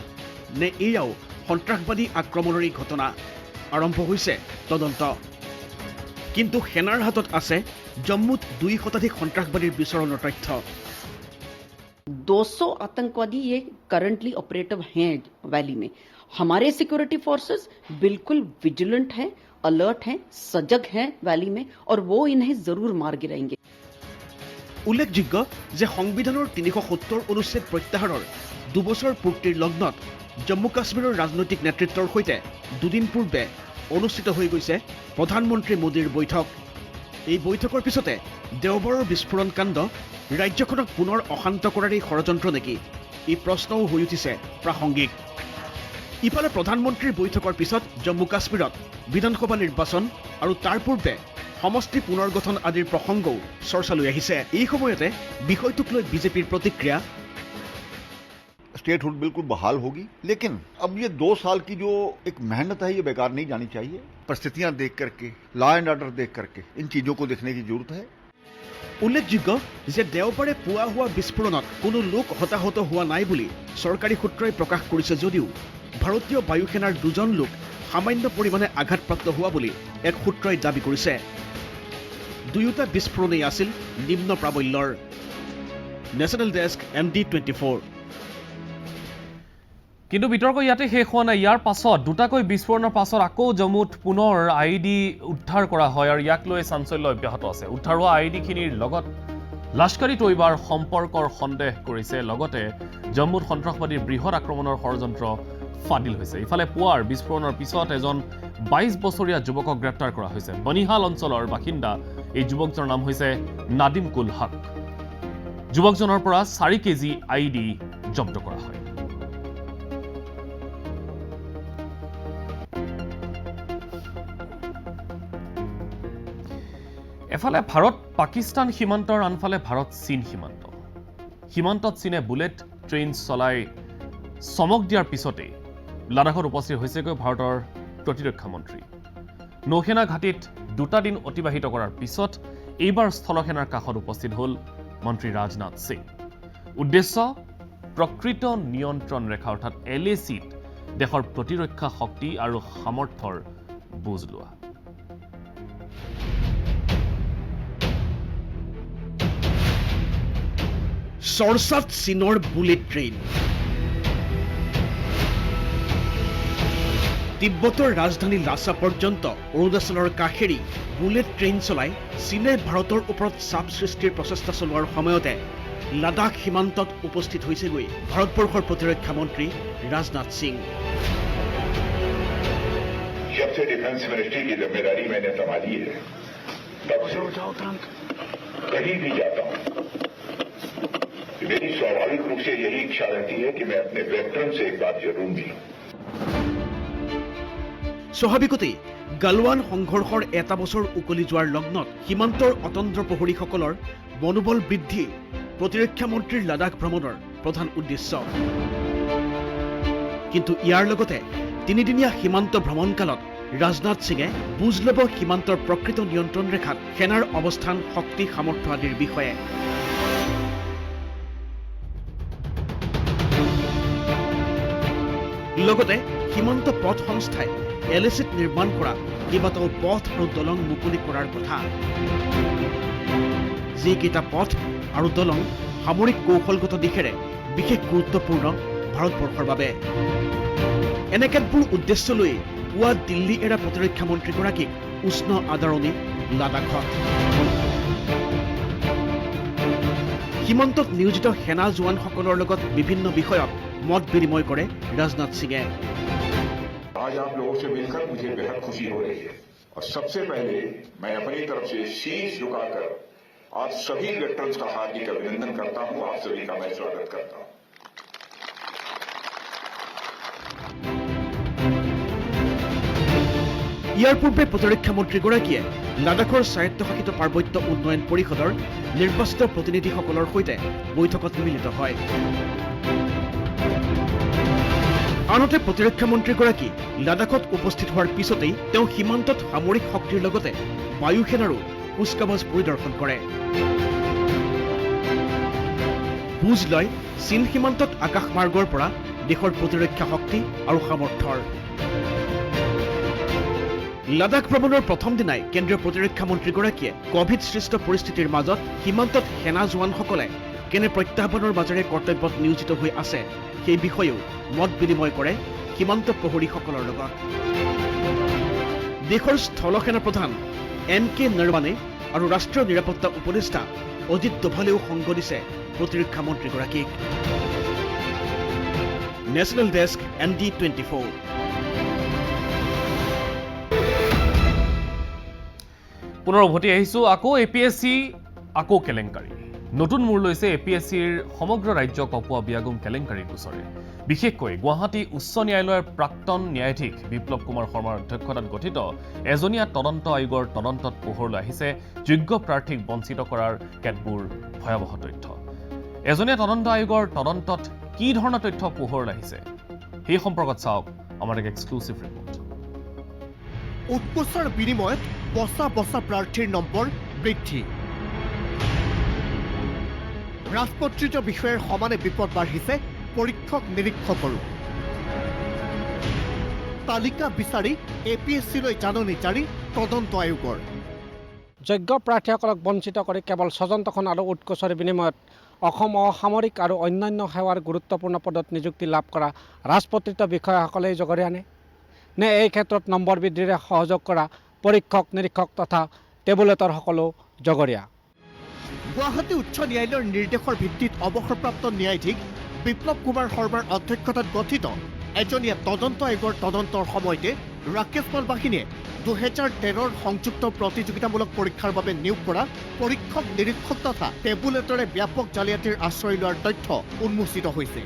নে এয়াও সন্ত্ৰাসবাদী আক্ৰমণৰ ঘটনা আৰম্ভ হৈছে তদন্ত কিন্তু সেনাৰ হাতত আছে জম্মুত 2 শতাধিক সন্ত্ৰাসবাদীৰ বিচৰণৰ তথ্য 200 आतंकवादी ये करंटली ऑपरेटिव हैं वैली में हमारे सिक्योरिटी फोर्सेस बिल्कुल विजिलेंट हैं अलर्ट हैं सजग हैं वैली में और वो इन्हें जरूर मार गिराएंगे উল্লেখযোগ্য যে সংবিধানৰ 370 অনুচ্ছেদ প্ৰত্যাহাৰৰ 2 বছৰ পূৰ্তিৰ লগ্নত জম্মু কাশ্মীৰৰ ৰাজনৈতিক নেতৃত্বৰ সৈতে দুদিন পূৰ্বে অনুষ্ঠিত হৈ গৈছে প্ৰধানমন্ত্ৰী মোদীৰ বৈঠক। এই বৈঠকৰ পিছতে দেওবাৰৰ বিস্ফোৰণ কাণ্ড ৰাজ্যখনক পুনৰ অশান্ত কৰাৰেই ষড়যন্ত্ৰ নেকি, এই প্ৰশ্নও হৈ উঠিছে প্ৰাসংগিক। ইফালে প্ৰধানমন্ত্ৰীৰ বৈঠকৰ পিছত জম্মু কাশ্মীৰত বিধানসভা নিৰ্বাচন আৰু তাৰ পূৰ্বে সমষ্টি পুনৰ গঠন আদিৰ প্ৰসংগও চৰ্চালৈ আহিছে। এই সময়তে বিষয়টোক লৈ বিজেপিৰ প্ৰতিক্ৰিয়া। स्टेटहुड बिल्कुल बहाल होगी, लेकिन अब ये 2 साल की जो एक मेहनत है ये बेकार नहीं जानी चाहिए। परिस्थितियां देख करके, लॉ एंड ऑर्डर देख करके इन चीजों को देखने की जरूरत है। উল্লেখযোগ্য যে দেওবাৰে পুৱা হোৱা বিস্ফোৰণত কোনো লোক হতাহত হোৱা নাই বুলি চৰকাৰী সূত্ৰই প্ৰকাশ কৰিছে যদিও ভাৰতীয় বায়ু সেনাৰ 2জন লোক সামান্য পৰিমাণে আঘাতপ্ৰাপ্ত হোৱা বুলি এক সূত্ৰই দাবী কৰিছে। দুয়োটা বিস্ফোৰণেই আছিল নিম্ন প্ৰাবল্যৰ। National desk MD24। কিন্তু বিতৰ্ক ইয়াতে শেষ হোৱা নাই। ইয়াৰ পাছত দুটাকৈ বিস্ফোৰণৰ পাছত আকৌ জম্মুত পুনৰ IED উদ্ধাৰ কৰা হয় আৰু ইয়াক লৈ চাঞ্চল্য অব্যাহত আছে। উদ্ধাৰ হোৱা IEDখিনিৰ লগত লস্কৰী তৈবাৰ সম্পৰ্কৰ সন্দেহ কৰিছে, লগতে জম্মুত সন্ত্ৰাসবাদীৰ বৃহৎ আক্ৰমণৰ ষড়যন্ত্ৰ ফাদিল হৈছে। ইফালে পুৱাৰ বিস্ফোৰণৰ পিছত এজন 22 বছৰীয়া যুৱকক গ্ৰেপ্তাৰ কৰা হৈছে। বনিহাল অঞ্চলৰ বাসিন্দা এই যুৱকজনৰ নাম হৈছে নাদিম কুল হক। যুৱকজনৰ পৰা 4 কেজি IED জব্দ কৰা হয়। এফালে ভাৰত পাকিস্তান সীমান্তৰ আনফালে ভাৰত চীন সীমান্ত। সীমান্তত চীনে বুলেট ট্ৰেইন চলাই চমক দিয়াৰ পিছতেই লাডাখত উপস্থিত হৈছেগৈ ভাৰতৰ প্ৰতিৰক্ষা মন্ত্ৰী। নৌসেনা ঘাটিত 2টা দিন অতিবাহিত কৰাৰ পিছত এইবাৰ স্থলসেনাৰ কাষত উপস্থিত হ'ল মন্ত্ৰী ৰাজনাথ সিং। উদ্দেশ্য প্ৰকৃত নিয়ন্ত্ৰণ ৰেখা অৰ্থাৎ LACত দেশৰ প্ৰতিৰক্ষা শক্তি আৰু সামৰ্থ্যৰ বুজ লোৱা। চৰ্চাত চীনৰ বুলেট ট্ৰেইন। তিব্বতৰ ৰাজধানী লাছা পৰ্যন্ত অৰুণাচলৰ কাষেৰি বুলেট ট্ৰেইন চলাই চীনে ভাৰতৰ ওপৰত চাপ সৃষ্টিৰ প্ৰচেষ্টা চলোৱাৰ সময়তে লাডাখ সীমান্তত উপস্থিত হৈছেগৈ ভাৰতবৰ্ষৰ প্ৰতিৰক্ষা মন্ত্ৰী ৰাজনাথ সিং। जब से डिफेंस मिनिस्ट्री की जिम्मेदारी मैंने संभाली है तब से कहीं भी जाता हूं मेरी स्वाभाविक रूप से यही इच्छा रहती है कि मैं अपने वेटरन से एक बात जरूर मिलूं। স্বাভাৱিকতেই গালৱান সংঘৰ্ষৰ এটা বছৰ উকলি যোৱাৰ লগ্নত সীমান্তৰ অতন্দ্ৰ প্ৰহৰীসকলৰ মনোবল বৃদ্ধি প্ৰতিৰক্ষা মন্ত্ৰীৰ লাডাখ ভ্ৰমণৰ প্ৰধান উদ্দেশ্য। কিন্তু ইয়াৰ লগতে 3দিনীয়া সীমান্ত ভ্ৰমণকালত ৰাজনাথ সিঙে বুজ ল'ব সীমান্তৰ প্ৰকৃত নিয়ন্ত্ৰণ ৰেখাত সেনাৰ অৱস্থান, শক্তি, সামৰ্থ্য আদিৰ বিষয়ে। লগতে সীমান্ত পথ সংস্থাই LACত নিৰ্মাণ কৰা কেইবাটাও পথ আৰু দলং মুকলি কৰাৰ কথা। যিকেইটা পথ আৰু দলং সামৰিক কৌশলগত দিশেৰে বিশেষ গুৰুত্বপূৰ্ণ ভাৰতবৰ্ষৰ বাবে। এনে কেতবোৰ উদ্দেশ্য লৈ পুৱা দিল্লী এৰা প্ৰতিৰক্ষা মন্ত্ৰীগৰাকীক উষ্ণ আদৰণি লাডাখত। সীমান্তত নিয়োজিত সেনা জোৱানসকলৰ লগত বিভিন্ন বিষয়ত মত বিনিময় কৰে ৰাজনাথ সিঙে। आज आप लोगों से मिलकर मुझे बेहद खुशी हो रही है और सबसे पहले मैं अपनी तरफ से शीश झुकाकर आप सभी वेटरन्स का हार्दिक अभिनंदन करता हूं। आप सभी का मैं स्वागत करता हूं। ইয়াৰ পূৰ্বে প্ৰতিৰক্ষা মন্ত্ৰীগৰাকীয়ে লাডাখৰ স্বায়ত্তশাসিত পাৰ্বত্য উন্নয়ন পৰিষদৰ নিৰ্বাচিত প্ৰতিনিধিসকলৰ সৈতে বৈঠকত মিলিত হয়। আনহাতে প্ৰতিৰক্ষা মন্ত্ৰীগৰাকী লাডাখত উপস্থিত হোৱাৰ পিছতেই তেওঁ সীমান্তত সামৰিক শক্তিৰ লগতে বায়ু সেনাৰো কুচকাৱাজ পৰিদৰ্শন কৰে। বুজ লয় চীন সীমান্তত আকাশমাৰ্গৰ পৰা দেশৰ প্ৰতিৰক্ষা শক্তি আৰু সামৰ্থ্যৰ। লাডাখ ভ্ৰমণৰ প্ৰথম দিনাই কেন্দ্ৰীয় প্ৰতিৰক্ষা মন্ত্ৰীগৰাকীয়ে কোভিড সৃষ্ট পৰিস্থিতিৰ মাজত সীমান্তত সেনা জোৱানসকলে কেনে প্ৰত্যাহ্বানৰ মাজেৰে কৰ্তব্যত নিয়োজিত হৈ আছে সেই বিষয়েও মত বিনিময় কৰে সীমান্ত প্ৰহৰীসকলৰ লগত। দেশৰ স্থলসেনা প্ৰধান MK নৰৱানে আৰু ৰাষ্ট্ৰীয় নিৰাপত্তা উপদেষ্টা অজিত ডোভালেও সংগ দিছে প্ৰতিৰক্ষা মন্ত্ৰীগৰাকীক। National desk ND24। পুনৰ উভতি আহিছোঁ আকৌ APSC আকৌ কেলেংকাৰী নতুন মূৰ লৈছে APSCৰ সমগ্ৰ ৰাজ্যক অপুৱা বিয়াগুম কেলেংকাৰীৰ গোচৰে বিশেষকৈ গুৱাহাটী উচ্চ ন্যায়ালয়ৰ প্ৰাক্তন ন্যায়াধীশ বিপ্লৱ কুমাৰ শৰ্মাৰ অধ্যক্ষতাত গঠিত এজনীয়া তদন্ত আয়োগৰ তদন্তত পোহৰলৈ আহিছে যোগ্য প্ৰাৰ্থীক বঞ্চিত কৰাৰ কেতবোৰ ভয়াৱহ তথ্য এজনীয়া তদন্ত আয়োগৰ তদন্তত কি ধৰণৰ তথ্য পোহৰলৈ আহিছে সেই সম্পৰ্কত চাওক আমাৰ এক এক্সক্লুচিভ ৰিপৰ্ট উৎকোচৰ বিনিময়ত বছা প্ৰাৰ্থীৰ নম্বৰ বৃদ্ধি ৰাজপত্ৰিত বিষয়ৰ সমানে বিপদ বাঢ়িছে পৰীক্ষক নিৰীক্ষকৰো তালিকা বিচাৰি APSCলৈ জাননী জাৰি তদন্ত আয়োগৰ যোগ্য প্ৰাৰ্থীসকলক বঞ্চিত কৰি কেৱল স্বজন্তখন আৰু উৎকোচৰ বিনিময়ত অসম অসামৰিক আৰু অন্যান্য সেৱাৰ গুৰুত্বপূৰ্ণ পদত নিযুক্তি লাভ কৰা ৰাজপত্ৰিত বিষয়াসকলেই জগৰি আনে নে এই ক্ষেত্ৰত নম্বৰ বৃদ্ধিৰে সহযোগ কৰা পৰীক্ষক নিৰীক্ষক তথা টেবুলেটৰসকলো জগৰীয়া গুৱাহাটী উচ্চ ন্যায়ালয়ৰ নিৰ্দেশৰ ভিত্তিত অৱসৰপ্ৰাপ্ত ন্যায়াধীশ বিপ্লৱ কুমাৰ শৰ্মাৰ অধ্যক্ষতাত গঠিত এজনীয়া তদন্ত আয়োগৰ তদন্তৰ সময়তে ৰাকেশ পাল বাহিনীয়ে 2013ৰ সংযুক্ত প্ৰতিযোগিতামূলক পৰীক্ষাৰ বাবে নিয়োগ কৰা পৰীক্ষক নিৰীক্ষক তথা টেবুলেটৰে ব্যাপক জালিয়াতিৰ আশ্ৰয় লোৱাৰ তথ্য উন্মোচিত হৈছে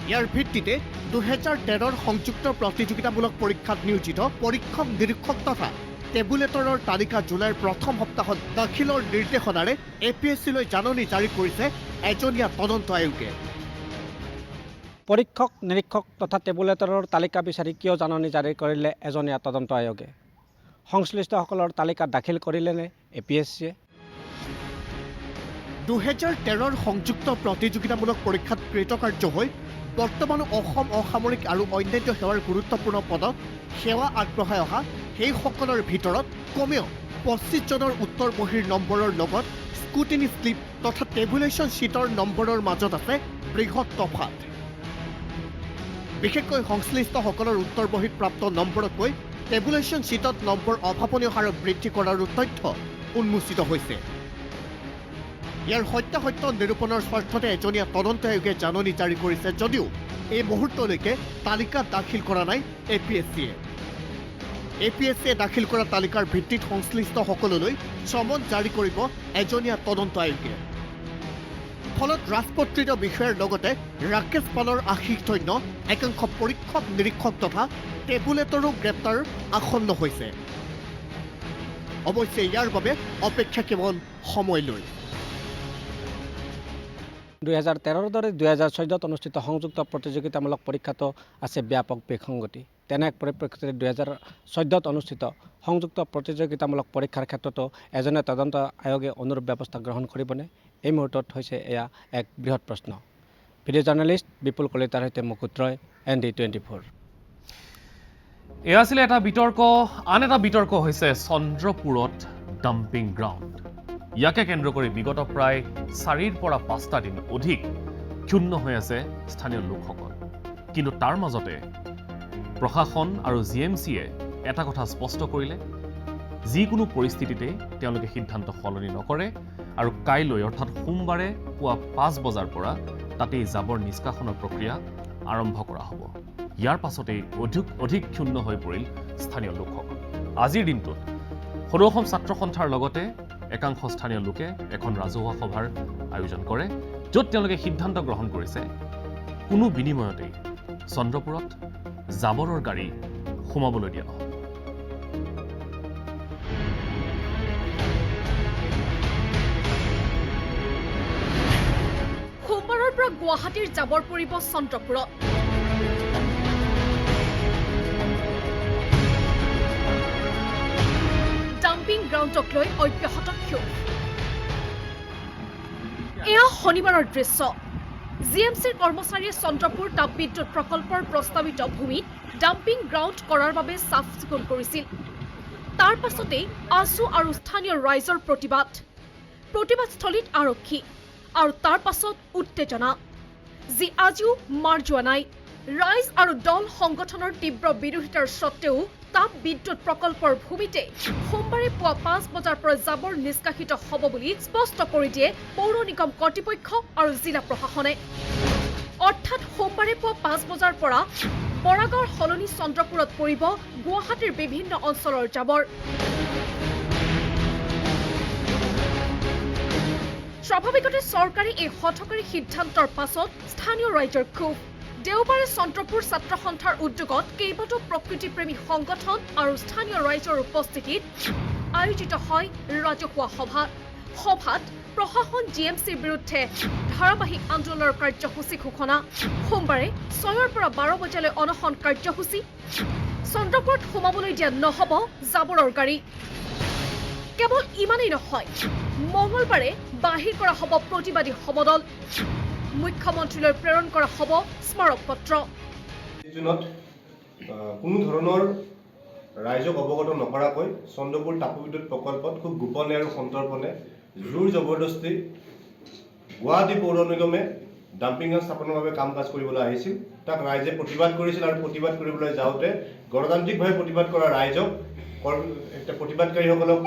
ইয়াৰ ভিত্তিতে 2013ৰ সংযুক্ত প্ৰতিযোগিতামূলক পৰীক্ষাত নিয়োজিত পৰীক্ষক নিৰীক্ষক তথা টেবুলেটৰৰ তালিকা জুলাইৰ প্ৰথম সপ্তাহত দাখিলৰ নিৰ্দেশনাৰে APSCলৈ জাননী জাৰি কৰিছে এজনীয়া তদন্ত আয়োগে পৰীক্ষক নিৰীক্ষক তথা টেবুলেটৰৰ তালিকা বিচাৰি কিয় জাননী জাৰি কৰিলে এজনীয়া তদন্ত আয়োগে সংশ্লিষ্টসকলৰ তালিকা দাখিল কৰিলেনে APSCয়ে 2013ৰ সংযুক্ত প্ৰতিযোগিতামূলক পৰীক্ষাত কৃতকাৰ্য হৈ বৰ্তমান অসম অসামৰিক আৰু অন্যান্য সেৱাৰ গুৰুত্বপূৰ্ণ পদত সেৱা আগবঢ়াই অহা সেইসকলৰ ভিতৰত কমেও 25 জনৰ উত্তৰ বহীৰ নম্বৰৰ লগত স্কুটিনি স্লিপ তথা টেবুলেশ্যন শ্বীটৰ নম্বৰৰ মাজত আছে বৃহৎ তফাত বিশেষকৈ সংশ্লিষ্টসকলৰ উত্তৰ বহীত প্ৰাপ্ত নম্বৰতকৈ টেবুলেশ্যন শ্বীটত নম্বৰ অভাৱনীয় হাৰত বৃদ্ধি কৰাৰো তথ্য উন্মোচিত হৈছে ইয়াৰ সত্যাসত্য নিৰূপণৰ স্বাৰ্থতে এজনীয়া তদন্ত আয়োগে জাননী জাৰি কৰিছে যদিও এই মুহূৰ্তলৈকে তালিকা দাখিল কৰা নাই APSCয়ে দাখিল কৰা তালিকাৰ ভিত্তিত সংশ্লিষ্টসকললৈ চমন জাৰি কৰিব এজনীয়া তদন্ত আয়োগে ফলত ৰাজপত্ৰিত বিষয়াৰ লগতে ৰাকেশ পালৰ আশীষ ধন্য একাংশ পৰীক্ষক নিৰীক্ষক তথা টেবুলেটৰো গ্ৰেপ্তাৰ আসন্ন হৈছে অৱশ্যে ইয়াৰ বাবে অপেক্ষা কেৱল সময়লৈ 2013ৰ দৰে 2014ত অনুষ্ঠিত সংযুক্ত প্ৰতিযোগিতামূলক পৰীক্ষাতো আছে ব্যাপক বিসংগতি তেনে এক পৰিপ্ৰেক্ষিতত 2014ত অনুষ্ঠিত সংযুক্ত প্ৰতিযোগিতামূলক পৰীক্ষাৰ ক্ষেত্ৰতো এজনীয়া তদন্ত আয়োগে অনুৰূপ ব্যৱস্থা গ্ৰহণ কৰিবনে এই মুহূৰ্তত হৈছে এয়া এক বৃহৎ প্ৰশ্ন ভিডিঅ' জাৰ্নেলিষ্ট বিপুল কলিতাৰ সৈতে মুকুট ৰয় ND24 এয়া আছিল এটা বিতৰ্ক আন এটা বিতৰ্ক হৈছে চন্দ্ৰপুৰত ডাম্পিং গ্ৰাউণ্ড ইয়াকে কেন্দ্ৰ কৰি বিগত প্ৰায় 4ৰ পৰা 5টা দিন অধিক ক্ষুণ্ণ হৈ আছে স্থানীয় লোকসকল কিন্তু তাৰ মাজতে প্ৰশাসন আৰু GMCয়ে এটা কথা স্পষ্ট কৰিলে যিকোনো পৰিস্থিতিতে তেওঁলোকে সিদ্ধান্ত সলনি নকৰে আৰু কাইলৈ অৰ্থাৎ সোমবাৰে পুৱা 5 বজাৰ পৰা তাতেই জাবৰ নিষ্কাশনৰ প্ৰক্ৰিয়া আৰম্ভ কৰা হ'ব ইয়াৰ পাছতেই অধিক ক্ষুণ্ণ হৈ পৰিল স্থানীয় লোকসকল আজিৰ দিনটোত সৰু অসম ছাত্ৰ সন্থাৰ লগতে একাংশ স্থানীয় লোকে এখন ৰাজহুৱা সভাৰ আয়োজন কৰে য'ত তেওঁলোকে সিদ্ধান্ত গ্ৰহণ কৰিছে কোনো বিনিময়তেই চন্দ্ৰপুৰত জাবৰৰ গাড়ী সোমাবলৈ দিয়া নহয় সোমবাৰৰ পৰা গুৱাহাটীৰ জাবৰ পৰিব চন্দ্ৰপুৰত ডাম্পিং গ্ৰাউণ্ডক লৈ অব্যাহত ক্ষোভ এয়া শনিবাৰৰ দৃশ্য GMCৰ কৰ্মচাৰীয়ে চন্দ্ৰপুৰ তাপবিদ্যুৎ প্ৰকল্পৰ প্ৰস্তাৱিত ভূমিত ডাম্পিং গ্ৰাউণ্ড কৰাৰ বাবে চাফ চিকুণ কৰিছিল তাৰ পাছতেই আছু আৰু স্থানীয় ৰাইজৰ প্ৰতিবাদস্থলীত আৰক্ষী আৰু তাৰ পাছত উত্তেজনা যি আজিও মাৰ যোৱা নাই ৰাইজ আৰু দল সংগঠনৰ তীব্ৰ বিৰোধিতাৰ স্বত্তেও তাপ বিদ্যুৎ প্ৰকল্পৰ ভূমিতে সোমবাৰে পুৱা 5 বজাৰ পৰা জাবৰ নিষ্কাশিত হ'ব বুলি স্পষ্ট কৰি দিয়ে পৌৰ নিগম কৰ্তৃপক্ষ আৰু জিলা প্ৰশাসনে অৰ্থাৎ সোমবাৰে পুৱা 5 বজাৰ পৰা বৰাগাঁৱৰ সলনি চন্দ্ৰপুৰত পৰিব গুৱাহাটীৰ বিভিন্ন অঞ্চলৰ জাবৰ স্বাভাৱিকতে চৰকাৰী এই হঠকাৰী সিদ্ধান্তৰ পাছত স্থানীয় ৰাইজৰ ক্ষোভ দেওবাৰে চন্দ্ৰপুৰ ছাত্ৰ সন্থাৰ উদ্যোগত কেইবাটাও প্ৰকৃতিপ্ৰেমী সংগঠন আৰু স্থানীয় ৰাইজৰ উপস্থিতিত আয়োজিত হয় ৰাজহুৱা সভাত প্ৰশাসন GMCৰ বিৰুদ্ধে ধাৰাবাহিক আন্দোলনৰ কাৰ্যসূচী ঘোষণা সোমবাৰে 6ৰ পৰা 12 বজালৈ অনশন কাৰ্যসূচী চন্দ্ৰপুৰত সোমাবলৈ দিয়া নহ'ব জাবৰৰ গাড়ী কেৱল ইমানেই নহয় মঙলবাৰে বাহিৰ কৰা হ'ব প্ৰতিবাদী সমদল মুখ্যমন্ত্ৰীলৈ প্ৰেৰণ কৰা হ'ব স্মাৰক পত্ৰ জুনত কোনো ধৰণৰ ৰাইজক অৱগত নকৰাকৈ চন্দ্ৰপুৰ তাপবিদ্যুৎ প্ৰকল্পত খুব গোপনে আৰু সন্তৰ্পণে জোৰ জবৰদস্তি গুৱাহাটী পৌৰ নিগমে ডাম্পিং গ্ৰাউণ্ড স্থাপনৰ বাবে কাম কাজ কৰিবলৈ আহিছিল তাক ৰাইজে প্ৰতিবাদ কৰিছিল আৰু প্ৰতিবাদ কৰিবলৈ যাওঁতে গণতান্ত্ৰিকভাৱে প্ৰতিবাদ কৰা ৰাইজক প্ৰতিবাদকাৰীসকলক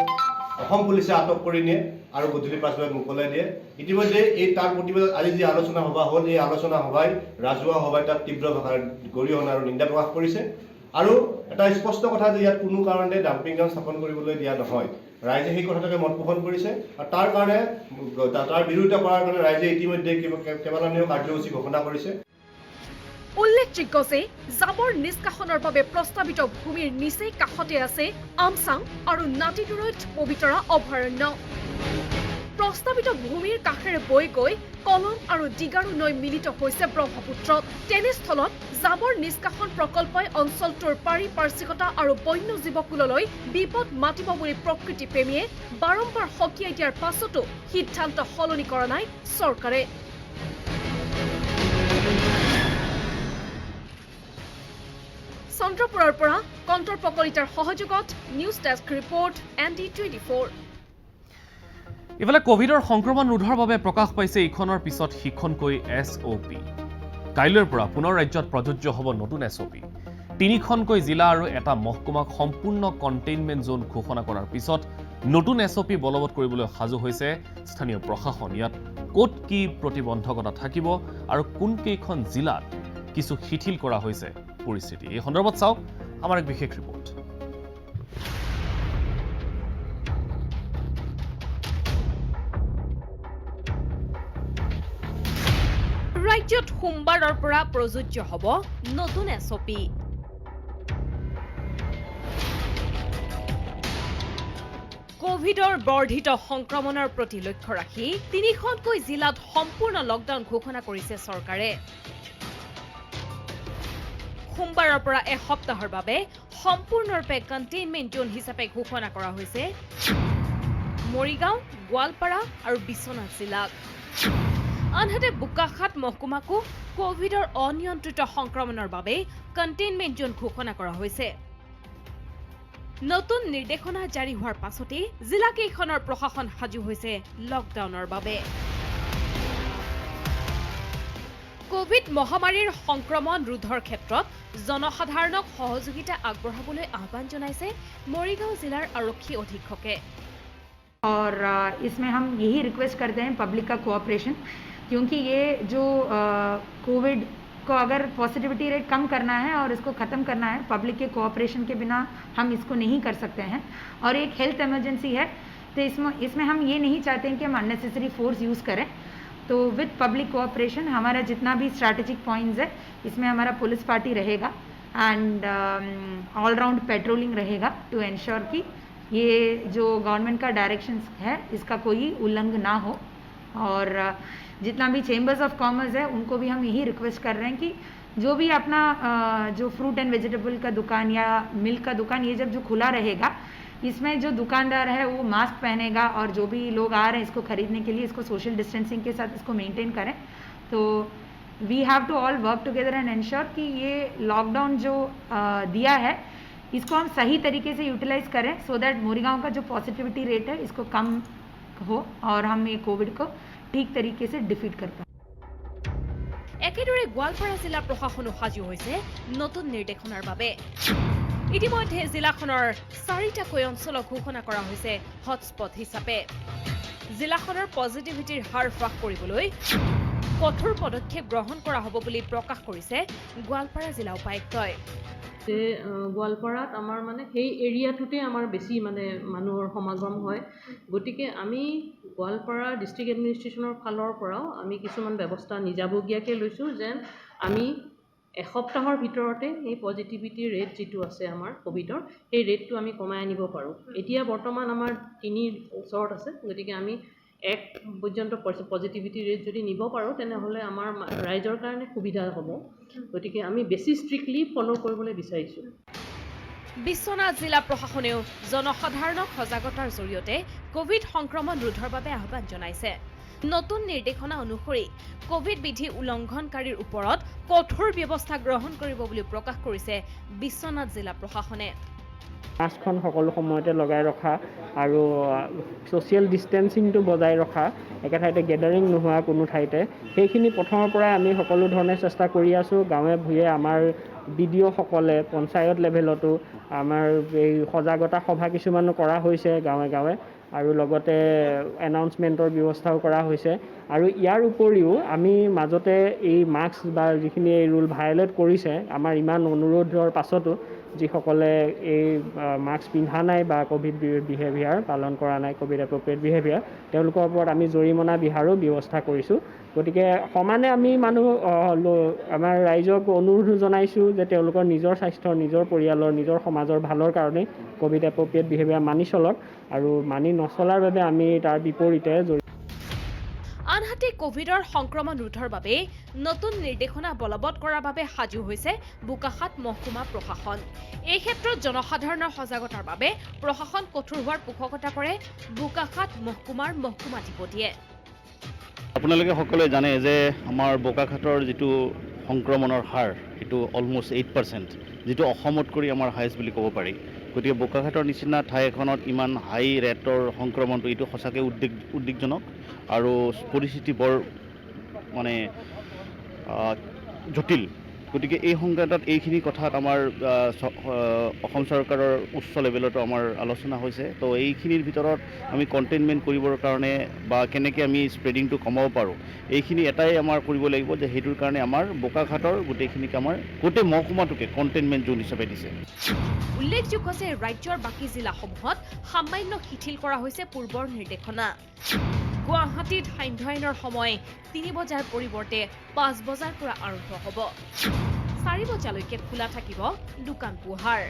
অসম পুলিচে আটক কৰি নিয়ে আৰু গধূলি 5 বজাত মুকলাই দিয়ে ইতিমধ্যে এই তাৰ প্ৰতিবাদত আজি যি আলোচনা সভা হ'ল এই আলোচনা সভাই ৰাজহুৱা সভাই তাক তীব্ৰ ভাষাৰ গৰিহণা আৰু নিন্দা প্ৰকাশ কৰিছে আৰু এটা স্পষ্ট কথা যে ইয়াত কোনো কাৰণে ডাম্পিং গ্ৰাউণ্ড স্থাপন কৰিবলৈ দিয়া নহয় ৰাইজে সেই কথাটোকে মত পোষণ কৰিছে আৰু তাৰ কাৰণে তাৰ বিৰোধিতা কৰাৰ কাৰণে ৰাইজে ইতিমধ্যে কেইবালানিও কাৰ্যসূচী ঘোষণা কৰিছে উল্লেখযোগ্য যে জাবৰ নিষ্কাশনৰ বাবে প্ৰস্তাৱিত ভূমিৰ নিচেই কাষতে আছে আমচাং আৰু নাতিদুৰৈত পবিতৰা অভয়াৰণ্য প্ৰস্তাৱিত ভূমিৰ কাষেৰে বৈ গৈ কলম আৰু দিগাৰু নৈ মিলিত হৈছে ব্ৰহ্মপুত্ৰত তেনেস্থলত জাবৰ নিষ্কাশন প্ৰকল্পই অঞ্চলটোৰ পাৰিপাৰ্শ্বিকতা আৰু বন্য জীৱকুললৈ বিপদ মাতিব বুলি প্ৰকৃতিপ্ৰেমীয়ে বাৰম্বাৰ সকীয়াই দিয়াৰ পাছতো সিদ্ধান্ত সলনি কৰা নাই চৰকাৰে চন্দ্ৰপুৰৰ পৰা কণ্টৰ কলিতাৰ সহযোগত নিউজ ডেস্ক ৰিপৰ্ট ND24 ইফালে কোভিডৰ সংক্ৰমণ ৰোধৰ বাবে প্ৰকাশ পাইছে ইখনৰ পিছত সিখনকৈ SOP কাইলৈৰ পৰা পুনৰ ৰাজ্যত প্ৰযোজ্য হ'ব নতুন SOP 3খনকৈ জিলা আৰু এটা মহকুমাক সম্পূৰ্ণ কণ্টেইনমেণ্ট জোন ঘোষণা কৰাৰ পিছত নতুন SOP বলবৎ কৰিবলৈ সাজু হৈছে স্থানীয় প্ৰশাসন ইয়াত ক'ত কি প্ৰতিবন্ধকতা থাকিব আৰু কোনকেইখন জিলাত কিছু শিথিল কৰা হৈছে পৰিস্থিতি এই সন্দৰ্ভত চাওক আমাৰ এক বিশেষ ৰিপৰ্ট ৰাজ্যত সোমবাৰৰ পৰা প্ৰযোজ্য হ'ব নতুন SOP কোভিডৰ বৰ্ধিত সংক্ৰমণৰ প্ৰতি লক্ষ্য ৰাখি 3খনকৈ জিলাত সম্পূৰ্ণ লকডাউন ঘোষণা কৰিছে চৰকাৰে সোমবাৰৰ পৰা এসপ্তাহৰ বাবে সম্পূৰ্ণৰূপে কণ্টেইনমেণ্ট জোন হিচাপে ঘোষণা কৰা হৈছে মৰিগাঁও গোৱালপাৰা আৰু বিশ্বনাথ জিলাক আনহাতে বোকাখাত মহকুমাকো কোভিডৰ অনিয়ন্ত্ৰিত সংক্ৰমণৰ বাবে কণ্টেইনমেণ্ট জোন ঘোষণা কৰা হৈছে নতুন নিৰ্দেশনা জাৰি হোৱাৰ পাছতে জিলাকেইখনৰ প্ৰশাসন সাজু হৈছে লকডাউনৰ বাবে কোভিড মহামাৰীৰ সংক্ৰমণ ৰোধৰ ক্ষেত্ৰত জনসাধাৰণক সহযোগিতা আগবঢ়াবলৈ আহ্বান জনাইছে মৰিগাঁও জিলাৰ আৰক্ষী অধীক্ষকে और इसमें हम यही रिक्वेस्ट करते हैं पब्लिक का कोऑपरेशन क्योंकि ये जो कोविड को अगर पॉजिटिविटी रेट कम करना है और इसको ख़त्म करना है पब्लिक के कोऑपरेशन के बिना हम इसको नहीं कर सकते हैं और एक हेल्थ इमरजेंसी है तो इसमें हम ये नहीं चाहते हैं कि हम अननेसेसरी फोर्स यूज़ करें तो विद पब्लिक कोऑपरेशन हमारा जितना भी स्ट्रैटेजिक पॉइंट्स है इसमें हमारा पुलिस पार्टी रहेगा एंड ऑलराउंड पेट्रोलिंग रहेगा टू एंश्योर कि ये जो गवर्नमेंट का डायरेक्शंस है इसका कोई उल्लंघन ना हो और जितना भी चेंबर्स ऑफ कॉमर्स है उनको भी हम यही रिक्वेस्ट कर रहे हैं कि जो भी अपना जो फ्रूट एंड वेजिटेबल का दुकान या मिल्क का दुकान ये जब जो खुला रहेगा इसमें जो दुकानदार है वो मास्क पहनेगा और जो भी लोग आ रहे हैं इसको खरीदने के लिए इसको सोशल डिस्टेंसिंग के साथ इसको मेंटेन करें तो we have to all work together and ensure कि ये लॉकडाउन जो दिया है इसको हम सही तरीके से यूटिलाइज करें सो दैट मोरीगांव का जो पॉजिटिविटी रेट है इसको कम हो और हम ये कोविड को ठीक तरीके से डिफीट कर पाएं একেদৰে গোৱালপাৰা জিলা প্ৰশাসনো সাজু হৈছে নতুন নিৰ্দেশনাৰ বাবে ইতিমধ্যে জিলাখনৰ 4টাকৈ অঞ্চলক ঘোষণা কৰা হৈছে হটস্পট হিচাপে জিলাখনৰ পজিটিভিটিৰ হাৰ হ্ৰাস কৰিবলৈ কঠোৰ পদক্ষেপ গ্ৰহণ কৰা হ'ব বুলি প্ৰকাশ কৰিছে গোৱালপাৰা জিলা উপায়ুক্তই যে গোৱালপাৰাত আমাৰ মানে সেই এৰিয়াটোতে আমাৰ বেছি মানে মানুহৰ সমাগম হয় গতিকে আমি গোৱালপাৰা ডিষ্ট্ৰিক্ট এডমিনিষ্ট্ৰেশ্যনৰ ফালৰ পৰাও আমি কিছুমান ব্যৱস্থা নিজাববীয়াকৈ লৈছোঁ যেন আমি এসপ্তাহৰ ভিতৰতে এই পজিটিভিটি ৰেট যিটো আছে আমাৰ ক'ভিডৰ সেই ৰেটটো আমি কমাই আনিব পাৰোঁ এতিয়া বৰ্তমান আমাৰ 3 ওচৰত আছে গতিকে আমি 1 পৰ্যন্ত পজিটিভিটি ৰেট যদি নিব পাৰোঁ তেনেহ'লে আমাৰ ৰাইজৰ কাৰণে সুবিধা হ'ব গতিকে আমি বেছি ষ্ট্ৰিক্টলি ফ'ল' কৰিবলৈ বিচাৰিছোঁ বিশ্বনাথ জিলা প্ৰশাসনেও জনসাধাৰণক সজাগতাৰ জৰিয়তে কোভিড সংক্ৰমণ ৰোধৰ বাবে আহ্বান জনাইছে নতুন নিৰ্দেশনা অনুসৰি কোভিড বিধি উলংঘনকাৰীৰ ওপৰত কঠোৰ ব্যৱস্থা গ্ৰহণ কৰিব বুলি প্ৰকাশ কৰিছে বিশ্বনাথ জিলা প্ৰশাসনে মাস্কখন সকলো সময়তে লগাই ৰখা আৰু ছ'চিয়েল ডিষ্টেঞ্চিংটো বজাই ৰখা একে ঠাইতে গেডাৰিং নোহোৱা কোনো ঠাইতে সেইখিনি প্ৰথমৰ পৰাই আমি সকলো ধৰণে চেষ্টা কৰি আছোঁ গাঁৱে ভূঞে আমাৰ BDOসকলে পঞ্চায়ত লেভেলতো আমাৰ এই সজাগতা সভা কিছুমানো কৰা হৈছে গাঁৱে গাঁৱে আৰু লগতে এনাউন্সমেণ্টৰ ব্যৱস্থাও কৰা হৈছে আৰু ইয়াৰ উপৰিও আমি মাজতে এই মাস্ক বা যিখিনি এই ৰুল ভায়োলেট কৰিছে আমাৰ ইমান অনুৰোধৰ পাছতো যিসকলে এই মাস্ক পিন্ধা নাই বা কোভিড বিহেভিয়াৰ পালন কৰা নাই কোভিড এপ্ৰপ্ৰিয়েট বিহেভিয়াৰ তেওঁলোকৰ ওপৰত আমি জৰিমনা বিহাৰো ব্যৱস্থা কৰিছোঁ গতিকে সমানে আমি আমাৰ ৰাইজক অনুৰোধ জনাইছোঁ যে তেওঁলোকৰ নিজৰ স্বাস্থ্য নিজৰ পৰিয়ালৰ নিজৰ সমাজৰ ভালৰ কাৰণে কোভিড এপ্ৰপ্ৰিয়েট বিহেভিয়াৰ মানি চলক আৰু মানি নচলাৰ বাবে আমি তাৰ বিপৰীতে আনহাতে কোভিডৰ সংক্ৰমণ ৰোধৰ বাবে নতুন নিৰ্দেশনা বলবৎ কৰাৰ বাবে সাজু হৈছে বোকাখাত মহকুমা প্ৰশাসন এই ক্ষেত্ৰত জনসাধাৰণৰ সজাগতাৰ বাবে প্ৰশাসন কঠোৰ হোৱাৰ পোষকতা কৰে বোকাখাত মহকুমাৰ মহকুমাধিপতিয়ে আপোনালোকে সকলোৱে জানে যে আমাৰ বোকাখাতৰ যিটো সংক্ৰমণৰ হাৰ সেইটো অলমষ্ট 8% যিটো অসমত কৰি আমাৰ হাইষ্ট বুলি ক'ব পাৰি গতিকে বোকাখাতৰ নিচিনা ঠাই এখনত ইমান হাই ৰেটৰ সংক্ৰমণটো এইটো সঁচাকৈ উদ্বেগজনক আৰু পৰিস্থিতি বৰ মানে জটিল গতিকে এই সংক্ৰান্তত এইখিনি কথাত আমাৰ অসম চৰকাৰৰ উচ্চ লেভেলতো আমাৰ আলোচনা হৈছে তো এইখিনিৰ ভিতৰত আমি কণ্টেইনমেণ্ট কৰিবৰ কাৰণে বা কেনেকৈ আমি স্প্ৰেডিংটো কমাব পাৰোঁ এইখিনি এটাই আমাৰ কৰিব লাগিব যে সেইটোৰ কাৰণে আমাৰ বোকাখাতৰ গোটেইখিনিক আমাৰ গোটেই মহকুমাটোকে কণ্টেইনমেণ্ট জোন হিচাপে দিছে উল্লেখযোগ্য যে ৰাজ্যৰ বাকী জিলাসমূহত সামান্য শিথিল কৰা হৈছে পূৰ্বৰ নিৰ্দেশনা গুৱাহাটীত সান্ধ্য আইনৰ সময় 3 বজাৰ পৰিৱৰ্তে 5 বজাৰ পৰা আৰম্ভ হ'ব 4 বজালৈকে খোলা থাকিব দোকান পোহাৰ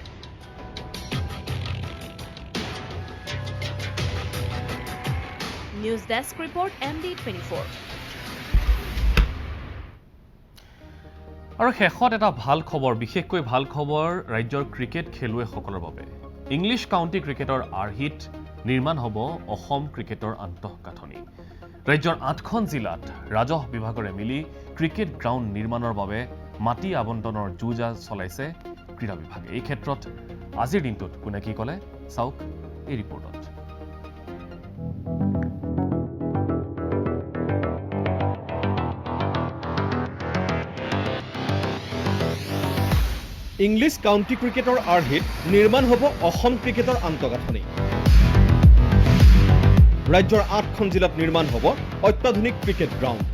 নিউজ ডেস্ক ৰিপৰ্ট MD24 আৰু শেষত এটা ভাল খবৰ বিশেষকৈ ভাল খবৰ ৰাজ্যৰ ক্ৰিকেট খেলুৱৈসকলৰ বাবে ইংলিছ কাউন্টি ক্ৰিকেটৰ আৰ্হিত নিৰ্মাণ হ'ব অসম ক্ৰিকেটৰ আন্তঃগাঁথনি ৰাজ্যৰ 8খন জিলাত ৰাজহ বিভাগৰে মিলি ক্ৰিকেট গ্ৰাউণ্ড নিৰ্মাণৰ বাবে মাটি আবণ্টনৰ যুঁজা চলাইছে ক্ৰীড়া বিভাগে এই ক্ষেত্ৰত আজিৰ দিনটোত কোনে কি ক'লে চাওক এই ৰিপৰ্টত ইংলিছ কাউন্টি ক্ৰিকেটৰ আৰ্হিত নিৰ্মাণ হ'ব অসম ক্ৰিকেটৰ আন্তঃগাঁথনি ৰাজ্যৰ 8খন জিলাত নিৰ্মাণ হ'ব অত্যাধুনিক ক্ৰিকেট গ্ৰাউণ্ড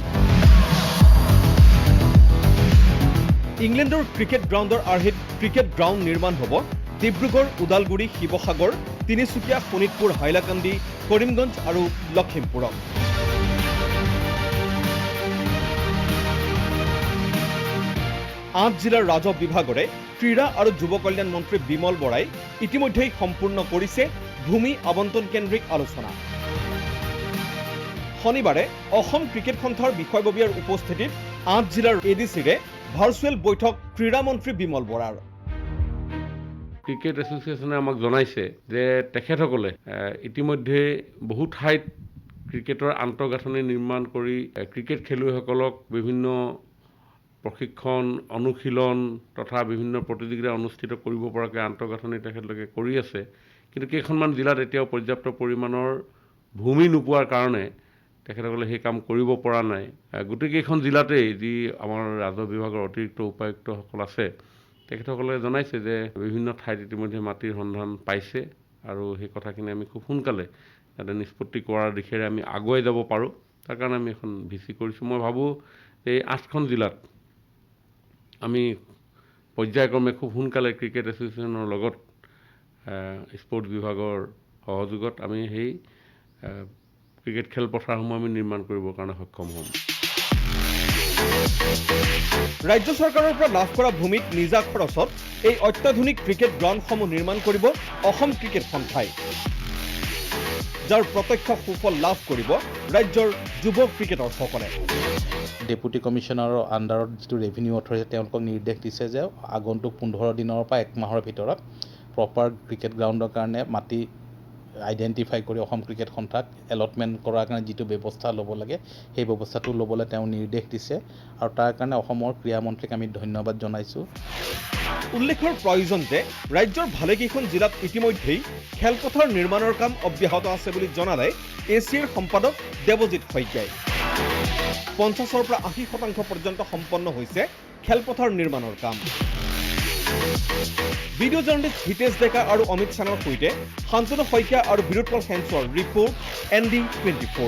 ইংলেণ্ডৰ ক্ৰিকেট গ্ৰাউণ্ডৰ আৰ্হিত ক্ৰিকেট গ্ৰাউণ্ড নিৰ্মাণ হ'ব ডিব্ৰুগড় ওদালগুৰি শিৱসাগৰ তিনিচুকীয়া শোণিতপুৰ হাইলাকান্দি কৰিমগঞ্জ আৰু লখিমপুৰত 8 জিলাৰ ৰাজহ বিভাগৰে ক্ৰীড়া আৰু যুৱ কল্যাণ মন্ত্ৰী বিমল বৰাই ইতিমধ্যেই সম্পূৰ্ণ কৰিছে ভূমি আবণ্টন কেন্দ্ৰিক আলোচনা শনিবাৰে অসম ক্ৰিকেট সন্থাৰ বিষয়ববীয়াৰ উপস্থিতিত 8 জিলাৰ এডিচিৰে ভাৰ্চুৱেল বৈঠক ক্ৰীড়া মন্ত্ৰী বিমল বৰাৰ ক্ৰিকেট এছ'চিয়েশ্যনে আমাক জনাইছে যে তেখেতসকলে ইতিমধ্যে বহু ঠাইত ক্ৰিকেটৰ আন্তঃগাঁথনি নিৰ্মাণ কৰি ক্ৰিকেট খেলুৱৈসকলক বিভিন্ন প্ৰশিক্ষণ অনুশীলন তথা বিভিন্ন প্ৰতিযোগিতা অনুষ্ঠিত কৰিব পৰাকৈ আন্তঃগাঁথনি তেখেতলোকে কৰি আছে কিন্তু কেইখনমান জিলাত এতিয়াও পৰ্যাপ্ত পৰিমাণৰ ভূমি নোপোৱাৰ কাৰণে তেখেতসকলে সেই কাম কৰিব পৰা নাই গোটেইকেইখন জিলাতেই যি আমাৰ ৰাজহ বিভাগৰ অতিৰিক্ত উপায়ুক্তসকল আছে তেখেতসকলে জনাইছে যে বিভিন্ন ঠাইত ইতিমধ্যে মাটিৰ সন্ধান পাইছে আৰু সেই কথাখিনি আমি খুব সোনকালে এটা নিষ্পত্তি কৰাৰ দিশেৰে আমি আগুৱাই যাব পাৰোঁ তাৰ কাৰণে আমি এখন ভিচি কৰিছোঁ মই ভাবোঁ এই 8খন জিলাত আমি পৰ্যায়ক্ৰমে খুব সোনকালে ক্ৰিকেট এছ'চিয়েশ্যনৰ লগত স্পৰ্টছ বিভাগৰ সহযোগত আমি সেই ক্ৰিকেট খেলপথাৰসমূহ আমি নিৰ্মাণ কৰিবৰ কাৰণে সক্ষম হ'ম। ৰাজ্য চৰকাৰৰ পৰা লাভ কৰা ভূমিত নিজা খৰচত এই অত্যাধুনিক ক্ৰিকেট গ্ৰাউণ্ডসমূহ নিৰ্মাণ কৰিব অসম ক্ৰিকেট সন্থাই, যাৰ প্ৰত্যক্ষ সুফল লাভ কৰিব ৰাজ্যৰ যুৱ ক্ৰিকেটাৰসকলে। ডেপুটি কমিশ্যনাৰৰ আণ্ডাৰত যিটো ৰেভিনিউ অথৰিটি তেওঁলোকক নিৰ্দেশ দিছে যে আগন্তুক 15 দিনৰ পৰা 1 মাহৰ ভিতৰত প্ৰপাৰ ক্ৰিকেট গ্ৰাউণ্ডৰ কাৰণে মাটি আইডেণ্টিফাই কৰি অসম ক্ৰিকেট সন্থাক এলটমেণ্ট কৰাৰ কাৰণে যিটো ব্যৱস্থা ল'ব লাগে সেই ব্যৱস্থাটো ল'বলৈ তেওঁ নিৰ্দেশ দিছে আৰু তাৰ কাৰণে অসমৰ ক্ৰীড়া মন্ত্ৰীক আমি ধন্যবাদ জনাইছোঁ। উল্লেখৰ প্ৰয়োজন যে ৰাজ্যৰ ভালেকেইখন জিলাত ইতিমধ্যেই খেলপথাৰ নিৰ্মাণৰ কাম অব্যাহত আছে বুলি জনালে এছিয়াৰ সম্পাদক দেৱজিৎ শইকীয়াই। 50-ৰ পৰা 80% পৰ্যন্ত সম্পন্ন হৈছে খেলপথাৰ নিৰ্মাণৰ কাম। ভিডিঅ' জাৰ্নেলিষ্ট হিতেশ ডেকা আৰু অমিত চানৰ সৈতে শান্তনু শইকীয়া আৰু বিৰোধপল সেনচৰ ৰিপৰ্ট ND24।